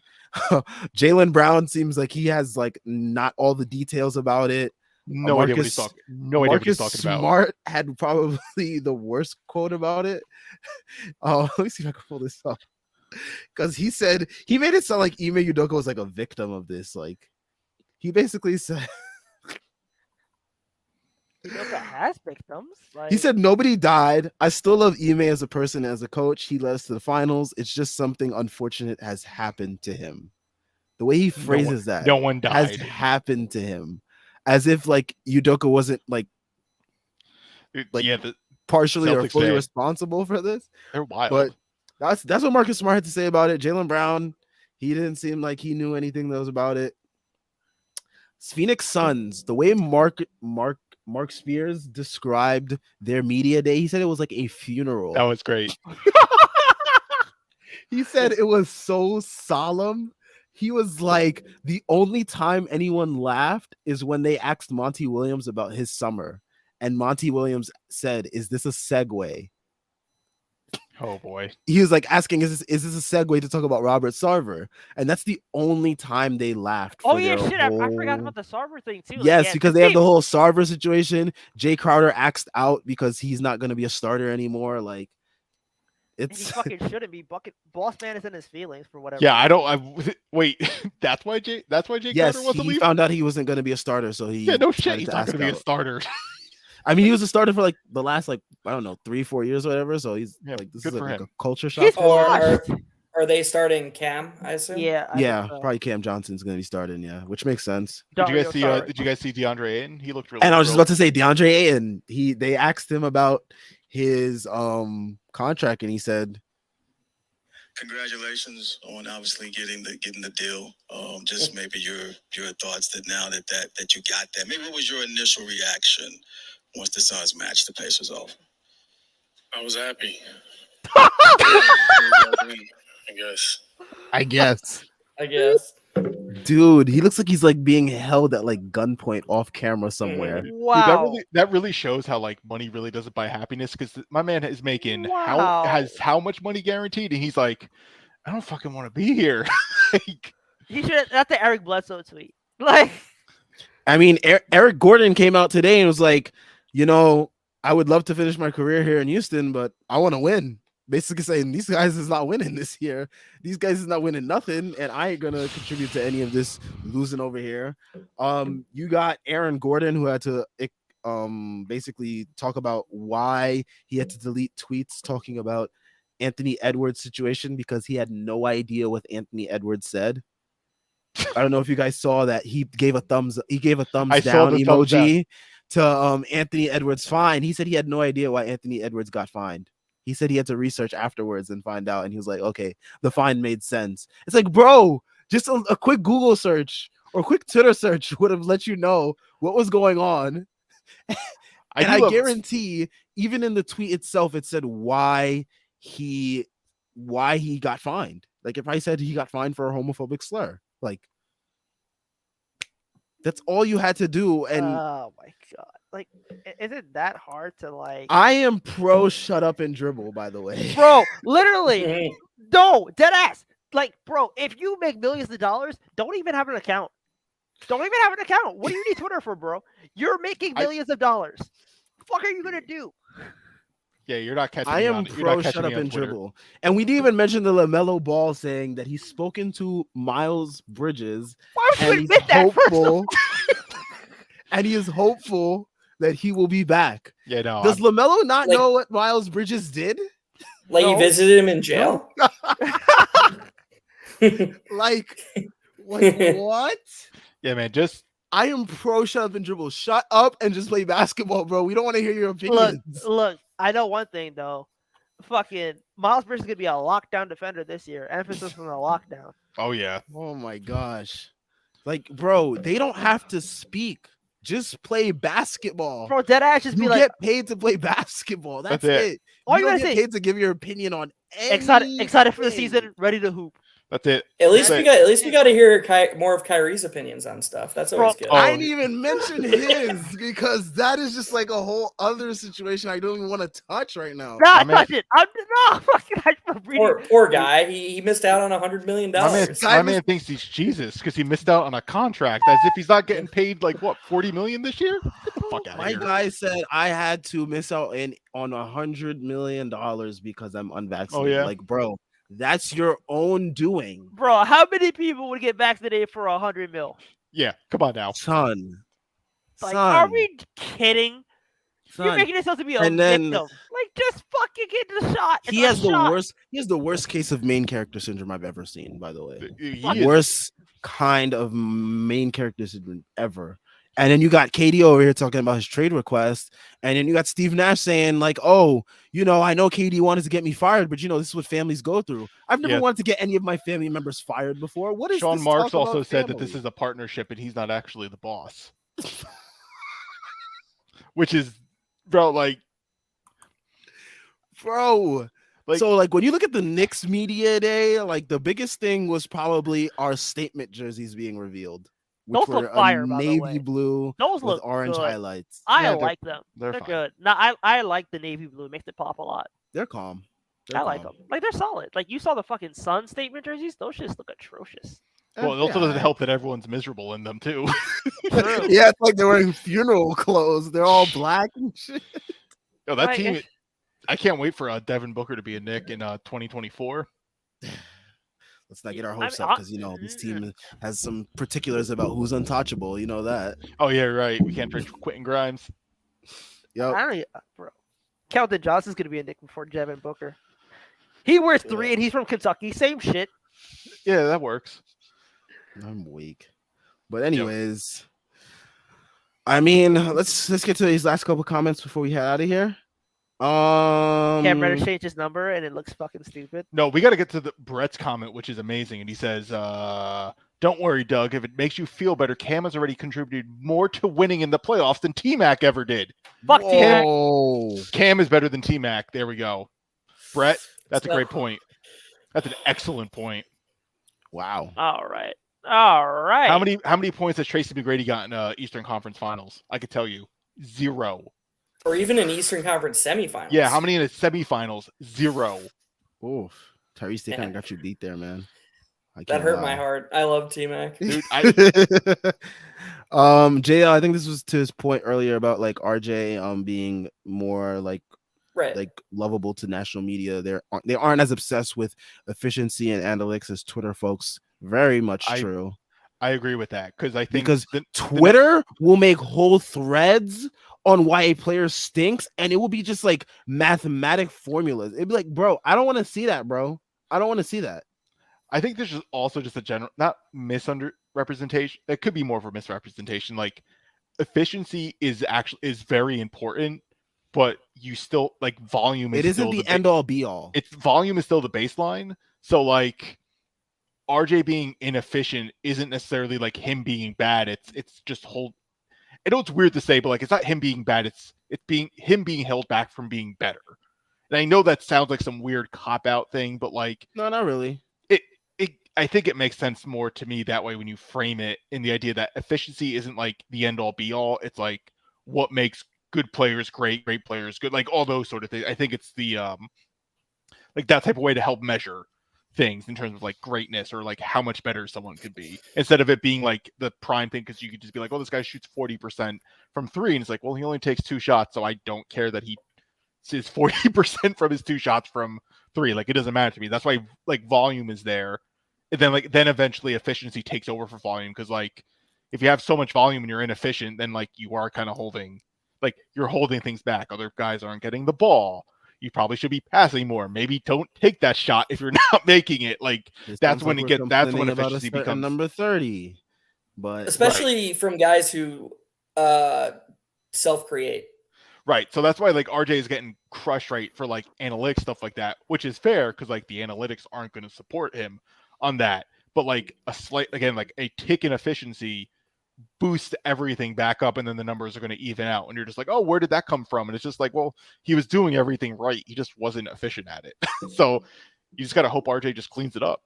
Jaylen Brown seems like he has like not all the details about it. No idea what he's talking. No idea what he's talking about. Smart had probably the worst quote about it. Let me see if I can pull this up. Because he made it sound like Ime Udoka was like a victim of this. Like he basically said Udoka has victims. He said nobody died. I still love Ime as a person, as a coach. He led us to the finals. It's just something unfortunate has happened to him. The way he phrases that, no one died. Has happened to him, as if like Udoka wasn't like partially or fully responsible for this. They're wild. But that's what Marcus Smart had to say about it. Jaylen Brown, he didn't seem like he knew anything that was about it. Phoenix Suns, the way Mark Spears described their media day, he said it was like a funeral. That was great. He said it was so solemn. He was like, the only time anyone laughed is when they asked Monty Williams about his summer. And Monty Williams said, "Is this a segue?" Oh boy. He was like asking, "Is this a segue to talk about Robert Sarver?" And that's the only time they laughed. Oh For yeah, their shit! whole... I forgot about the Sarver thing too. Like, Yes, yeah, because this they have team- the whole Sarver situation. Jay Crowder axed out because he's not going to be a starter anymore. Like, and he it's fucking shouldn't be. Boss man is in his feelings for whatever. Yeah, I reason. don't. Wait, that's why Jay Crowder yes, wants to he leave. found out he wasn't going to be a starter, so he Yeah, no shit. decided He's to not ask going to be a out. starter. I mean, he was a starter for like the last I don't know 3-4 years or whatever. So he's Yeah, like this good is for like him. a culture shock. He's Or washed. are they starting Cam? I assume. Yeah, I Yeah, think so. probably Cam Johnson's going to be starting. Yeah, which makes sense. Did you Dario guys see? Saric. Did you guys see DeAndre Ayton? He looked really. And I was just thrilled. about to say DeAndre Ayton. They asked him about his contract, and he said, Congratulations on obviously getting the deal. Just maybe your thoughts that now that you got that. Maybe what was your initial reaction once the Suns matched the Pacers offer? I was happy. I guess. I guess. Dude, he looks like he's like being held at like gunpoint off camera somewhere. Dude, Wow. that really shows how like money really doesn't buy happiness, because my man is making Wow. how much money guaranteed, and he's like, I don't fucking want to be here. Like, He should. That's the Eric Bledsoe tweet. Like, I mean, Eric Gordon came out today and was like, I would love to finish my career here in Houston, but I want to win. Basically saying these guys is not winning this year. These guys is not winning nothing, and I ain't gonna contribute to any of this losing over here. You got Aaron Gordon, who had to basically talk about why he had to delete tweets talking about Anthony Edwards' situation because he had no idea what Anthony Edwards said. I don't know if you guys saw that he gave a thumbs I down saw the thumbs emoji to Anthony Edwards' fine. He said he had no idea why Anthony Edwards got fined. He said he had to research afterwards and find out, and he was like, okay, the fine made sense. It's like, bro, just a quick Google search or a quick Twitter search would have let you know what was going on. I guarantee even in the tweet itself, it said why he got fined. Like if I said he got fined for a homophobic slur, like that's all you had to do. And oh my god! Like, is it that hard to like? I am pro shut up and dribble, by the way. Bro, literally, no, dead ass. Like, bro, if you make millions of dollars, don't even have an account. Don't even have an account. What do you need Twitter for, bro? You're making millions of dollars. The fuck are you gonna do? yeah, you're not catching. I me am on, you're pro not catching shut up me on and Twitter. dribble. And we didn't even mention the LaMelo Ball saying that he's spoken to Miles Bridges. Why would you And he's admit that? First of all? hopeful, and he is hopeful that he will be back. Yeah, no. Does LaMelo not Like- know what Miles Bridges did? Like No. you visited him in jail. Like what? Yeah, man. Just I am pro shut up and dribble. Shut up and just play basketball, bro. We don't want to hear your opinions. Look, I know one thing though. Fucking Miles Bridges is gonna be a lockdown defender this year. Emphasis on the lockdown. oh yeah. Oh my gosh. Like, bro, they don't have to speak. Just play basketball. Bro, dead ass just You be like get paid to play basketball. That's, That's it. it. All You you don't gotta get say- paid to give your opinion on excited for the anything. season, ready to hoop. That's it. At least That's we got to hear more of Kyrie's opinions on stuff. That's always Bro, good. I didn't even mention his because that is just like a whole other situation I don't even want to touch right now. Nah, man- touch it. I'm no fucking. I'm reading. Poor guy. He missed out on $100 million. My man thinks he's Jesus because he missed out on a contract, as if he's not getting paid like what, 40 million this year. Get the fuck out of My here. guy said I had to miss out on $100 million because I'm unvaccinated. yeah? Like, bro, that's your own doing, Bro, how many people would get vaccinated for 100 mil? Yeah, come on now. son. Like, son, are we kidding? You're son. making yourself to be a And then- victim. Like, just fucking get the shot. He has the worst. He has the worst case of main character syndrome I've ever seen. By the way, He is. worst kind of main character syndrome ever. And then you got KD over here talking about his trade request, and then you got Steve Nash saying like, "Oh, I know KD wanted to get me fired, but this is what families go through. I've never Yeah. wanted to get any of my family members fired before. What is Sean this Marks talk also about said that this family?" is a partnership and he's not actually the boss. Which is, bro, like, bro. Like- So like when you look at the Knicks media day, like the biggest thing was probably our statement jerseys being revealed, which Those were look fire, a by the navy way. blue Those with look orange good. highlights. I Yeah, like them. they're They're fine. good. No, I like the navy blue. It makes it pop a lot. They're calm. I like them. Like they're solid. Like you saw the fucking Sun statement jerseys; those shits look atrocious. Well, it also doesn't help that everyone's miserable in them too. True. Yeah, it's like they're wearing funeral clothes. They're all black and shit. Yo, that team. I can't wait for Devin Booker to be a Knick in 2024. Let's not get our hopes up because this team has some particulars about who's untouchable. You know that. Oh yeah, right. We can't trade Quentin Grimes. Yep. I don't, bro. Keldon Johnson's gonna be a Knick before Devin Booker. He wears 3 and he's from Kentucky. Same shit. Yeah, that works. I'm weak. But anyways, I mean, let's get to these last couple comments before we head out of here. Cam Reddish changed his number and it looks fucking stupid. No, we got to get to Brett's comment, which is amazing. And he says, don't worry, Doug. If it makes you feel better, Cam has already contributed more to winning in the playoffs than T-Mac ever did. Fuck T-Mac. Cam is better than T-Mac. There we go. Brett, that's a great point. That's an excellent point. Wow. All right. How many points has Tracy McGrady got in Eastern Conference Finals? I could tell you. 0. Or even in Eastern Conference semifinals. Yeah, how many in the semifinals? 0. Oof. Tyrese, they kind of got you beat there, man. That hurt my heart. I love T-Mac. Dude, JL, I think this was to his point earlier about like RJ being more like lovable to national media. They aren't as obsessed with efficiency and analytics as Twitter folks. Very much true. I agree with that because I think Twitter will make whole threads on why a player stinks, and it will be just like mathematic formulas. It'd be like, bro, I don't want to see that, bro. I don't want to see that. I think there's also just a general, not misrepresentation. That could be more of a misrepresentation. Like efficiency is very important, but you still like volume. It isn't the end all be all. It's volume is still the baseline. So like RJ being inefficient isn't necessarily like him being bad. It's just I know it's weird to say, but like it's not him being bad. It's him being held back from being better. And I know that sounds like some weird cop out thing, but like no, not really. I think it makes sense more to me that way when you frame it in the idea that efficiency isn't like the end all be all. It's like what makes good players great players good, like all those sort of things. I think it's the like that type of way to help measure things in terms of like greatness or like how much better someone could be instead of it being like the prime thing. Cause you could just be like, oh, this guy shoots 40% from 3. And it's like, well, he only takes 2 shots. So I don't care that he is 40% from his 2 shots from 3. Like, it doesn't matter to me. That's why like volume is there. And then eventually efficiency takes over for volume. Cause like, if you have so much volume and you're inefficient, then like you are kind of holding things back. Other guys aren't getting the ball. You probably should be passing more. Maybe don't take that shot if you're not making it. Like that's when efficiency becomes number 30. But especially from guys who self-create. Right. So that's why like RJ is getting crushed right for like analytics stuff like that, which is fair because like the analytics aren't going to support him on that. But like a tick in efficiency boost everything back up, and then the numbers are going to even out, and you're just like, oh, where did that come from? And it's just like, well, he was doing everything right, he just wasn't efficient at it. So you just got to hope RJ just cleans it up.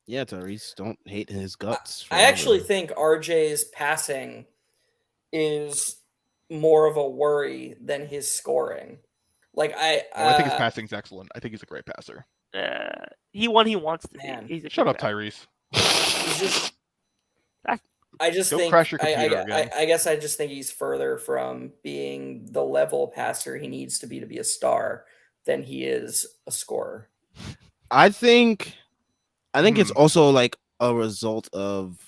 Yeah, Tyrese, don't hate his guts. I actually think RJ's passing is more of a worry than his scoring. Like I think his passing's excellent. I think he's a great passer. He wants to be. Shut up, Tyrese. I just Don't think crash your computer again. I guess I just think he's further from being the level passer he needs to be a star than he is a scorer. I think it's also like a result of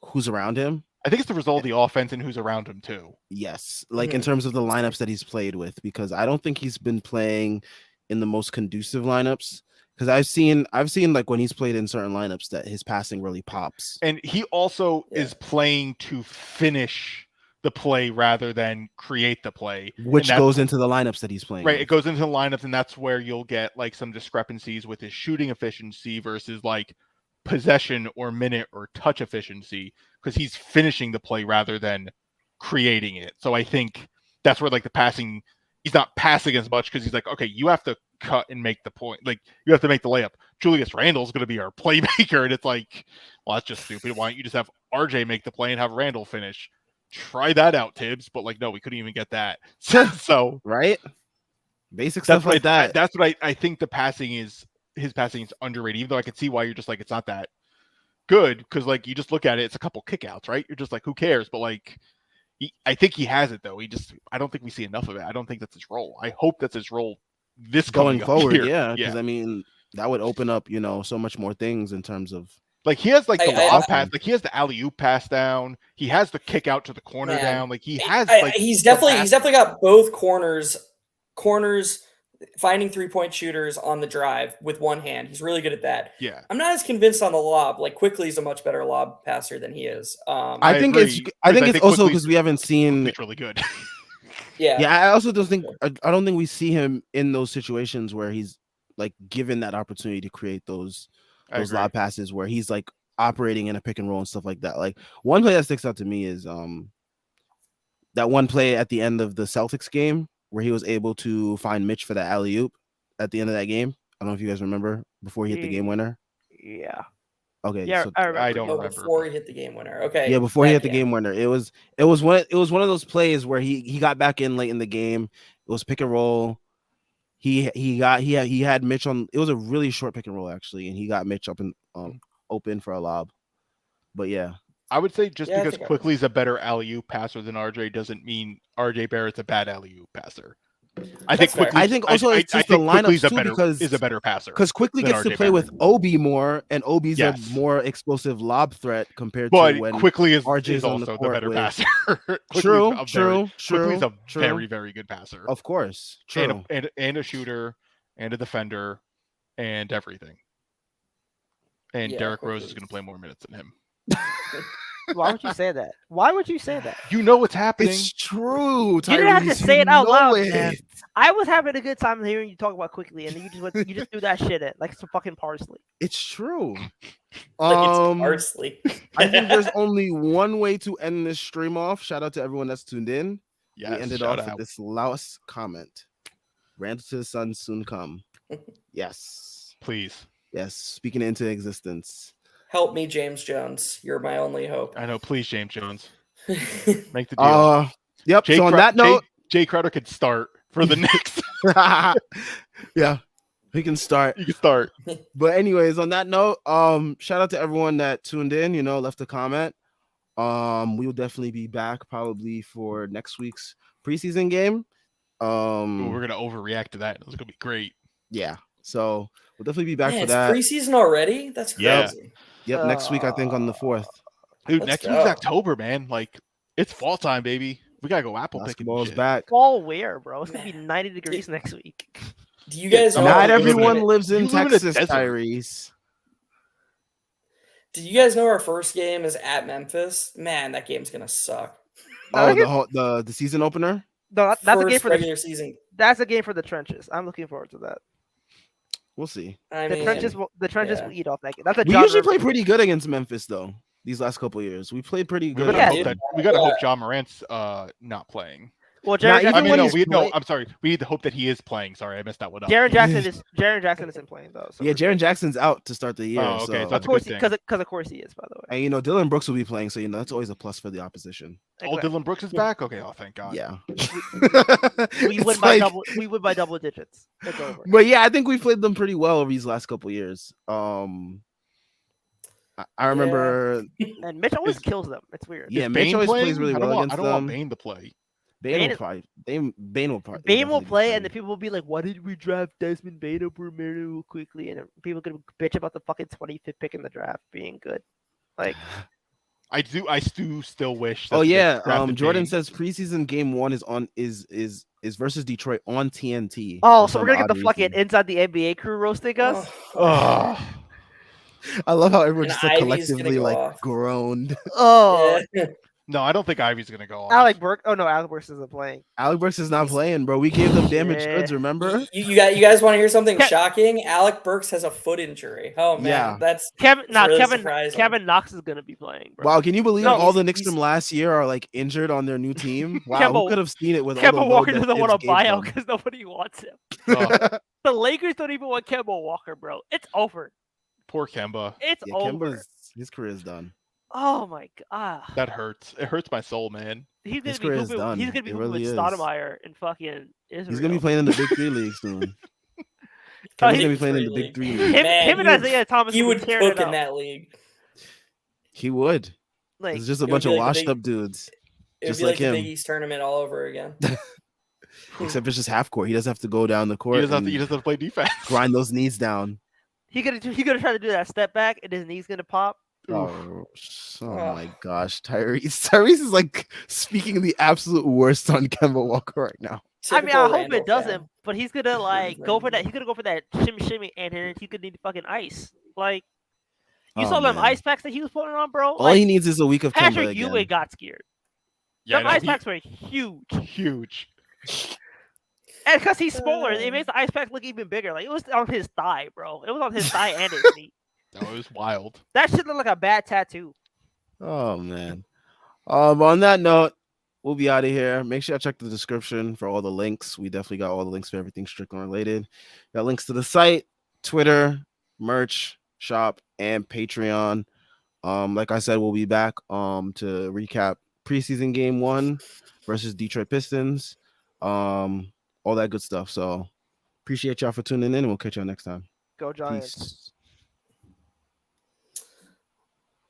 who's around him. I think it's the result of the offense and who's around him too. Yes, like in terms of the lineups that he's played with, because I don't think he's been playing in the most conducive lineups. Because I've seen like when he's played in certain lineups that his passing really pops. And he also is playing to finish the play rather than create the play. Which goes into the lineups that he's playing. Right. It goes into the lineups, and that's where you'll get like some discrepancies with his shooting efficiency versus like possession or minute or touch efficiency, because he's finishing the play rather than creating it. So I think that's where like the passing, he's not passing as much because he's like, okay, you have to cut and make the point. Like you have to make the layup. Julius Randle's going to be our playmaker. And it's like, well, that's just stupid. Why don't you just have RJ make the play and have Randle finish? Try that out, Tibbs. But like, no, we couldn't even get that. So right. Basic That's stuff what like that. That's what I think. His passing is underrated. Even though I can see why you're just like it's not that good because like you just look at it, it's a couple kickouts, right? You're just like who cares? But like I think he has it though. I don't think we see enough of it. I don't think that's his role. I hope that's his role this Going coming up forward, year. yeah, because I mean that would open up, so much more things in terms of like he has like the lob I- pass, like he has the alley-oop pass down. He has the kick out to the corner Man. down. Like he has like he's definitely got both corners finding 3-point shooters on the drive with one hand. He's really good at that. Yeah. I'm not as convinced on the lob. Like Quickly is a much better lob passer than he is. I think agree, it's also because we haven't seen. It's really good. Yeah. Yeah, I also don't think I don't think we see him in those situations where he's like given that opportunity to create those lob passes where he's like operating in a pick and roll and stuff like that. Like one play that sticks out to me is that one play at the end of the Celtics game where he was able to find Mitch for that alley-oop at the end of that game. I don't know if you guys remember before he hit the game winner. Yeah. Okay. Yeah, so I don't remember. Before he hit the game winner. Okay. Yeah, before he hit the game winner. It was one of those plays where he got back in late in the game. It was pick and roll. He had Mitch on. It was a really short pick and roll actually, and he got Mitch up and open for a lob. But yeah, I would say just because Quickly's a better alley-oop passer than RJ doesn't mean RJ Barrett's a bad alley-oop passer. I think also it's just the lineup is a better passer because Quickly gets to play with Obi more, and Obi's a more explosive lob threat compared to when Quickly is RJ's on also the better passer. True. Quickly's a very, very good passer. Of course, true. And a shooter, and a defender, and everything. And Derrick Rose is going to play more minutes than him. Why would you say that? Why would you say that? You know what's happening. It's true. You didn't have to say it out loud, man. I was having a good time hearing you talk about Quickly, and then you just threw that shit in like some fucking parsley. It's true. It's parsley. I think there's only one way to end this stream off. Shout out to everyone that's tuned in. Yes, we ended off with this last comment. Rant to the sun soon come. Yes. Please. Yes. Speaking it into existence. Help me, James Jones. You're my only hope. I know. Please, James Jones. Make the deal. Yep. So on that note, Jay Crowder could start for the Knicks. Yeah, he can start. You can start. But anyways, on that note, shout out to everyone that tuned in. Left a comment. We will definitely be back probably for next week's preseason game. We're gonna overreact to that. It's gonna be great. Yeah. So we'll definitely be back for it's that. Preseason already? That's crazy. Yep. Next week, I think on the 4th. Dude, next week's October, man. Like it's fall time, baby. We gotta go apple picking. Basketball's back. Fall where, bro? It's gonna be 90 degrees next week. Do you guys know? Not everyone lives in Texas, Tyrese. Did you guys know our first game is at Memphis? Man, that game's gonna suck. The season opener? No, that's a game for regular season. That's a game for the trenches. I'm looking forward to that. We'll see. The trenches will eat off that game. That's we usually play pretty good against Memphis though. These last couple of years, we played pretty good. We gotta hope John Morant's not playing. Well, I'm sorry. We need to hope that he is playing. Sorry, I messed that one up. Jaren Jackson isn't playing though. So yeah, Jaren Jackson's out to start the year. Oh, okay, so that's a good thing. Because of course he is, by the way. And Dylan Brooks will be playing, so that's always a plus for the opposition. Exactly. Oh, Dylan Brooks is back. Okay, thank God. Yeah. we win by double. We win by double digits. It's over. But yeah, I think we played them pretty well over these last couple of years. I remember, and Mitch always kills them. It's weird. Yeah, Mitch always plays really well against them. I don't want Bane to play. Bane will play, and the people will be like, "Why did we draft Desmond Bane over Romero quickly?" And people could bitch about the fucking 25th pick in the draft being good. Like, I do still wish. Oh yeah, Jordan says preseason game 1 is versus Detroit on TNT. Oh, so we're gonna get the fucking inside the NBA crew roasting us. I love how everyone just collectively groaned. Oh. Yeah. No, I don't think Ivy's gonna go off. Alec Burks. Oh no, Alec Burks isn't playing. Alec Burks is not playing, bro. We gave them damaged goods. Remember? You guys want to hear something shocking? Alec Burks has a foot injury. Oh man, that's Kevin surprising. Knox is gonna be playing. Bro. Wow, can you believe all the Knicks from last year are injured on their new team? Wow, who could have seen it with Kemba all the Walker doesn't want to buy out because nobody wants him. The Lakers don't even want Kemba Walker, bro. It's over. Poor Kemba. It's over. His career is done. Oh my god. That hurts. It hurts my soul, man. He's gonna His be career is hooping. done. He's gonna be It hooping really with is. Stoudemire in fucking Israel. He's gonna be playing in the Big Three league soon. Oh, Kevin's he- gonna be playing in the Big Three league. him and Isaiah Thomas He will be would tearing cook it in up. that league. He would. Like, It's just a it would bunch be of like the washed big- up dudes, It would just be like like the Big him. East tournament all over again. Except it's just half court. He doesn't have to go down the He court. doesn't and have to play defense. grind those knees down. he gonna try to do that step back, and his knee's gonna pop. Oh Ugh. my gosh, Tyrese! Tyrese is like speaking the absolute worst on Kemba Walker right now. I mean, I Typical hope Randall it doesn't, fan. but he's gonna like go for that. He's gonna go for that shimmy, and then he could need fucking ice. Like, you Oh, saw them man. ice packs that he was putting on, bro. All Like, he needs is a week of Kemba Patrick again. Ewing got scared. Yeah, Them no, ice packs were huge, huge. and because he's smaller, it makes the ice pack look even bigger. Like, it was on his thigh, bro. It was on his thigh and his knee. No, it was wild. That shit looked like a bad tattoo. Oh man. On that note, we'll be out of here. Make sure I check the description for all the links. We definitely got all the links for everything Strickland related. Got links to the site, Twitter, merch, shop, and Patreon. Like I said, we'll be back to recap preseason game 1 versus Detroit Pistons. All that good stuff. So appreciate y'all for tuning in, and we'll catch y'all next time. Go Giants. Peace.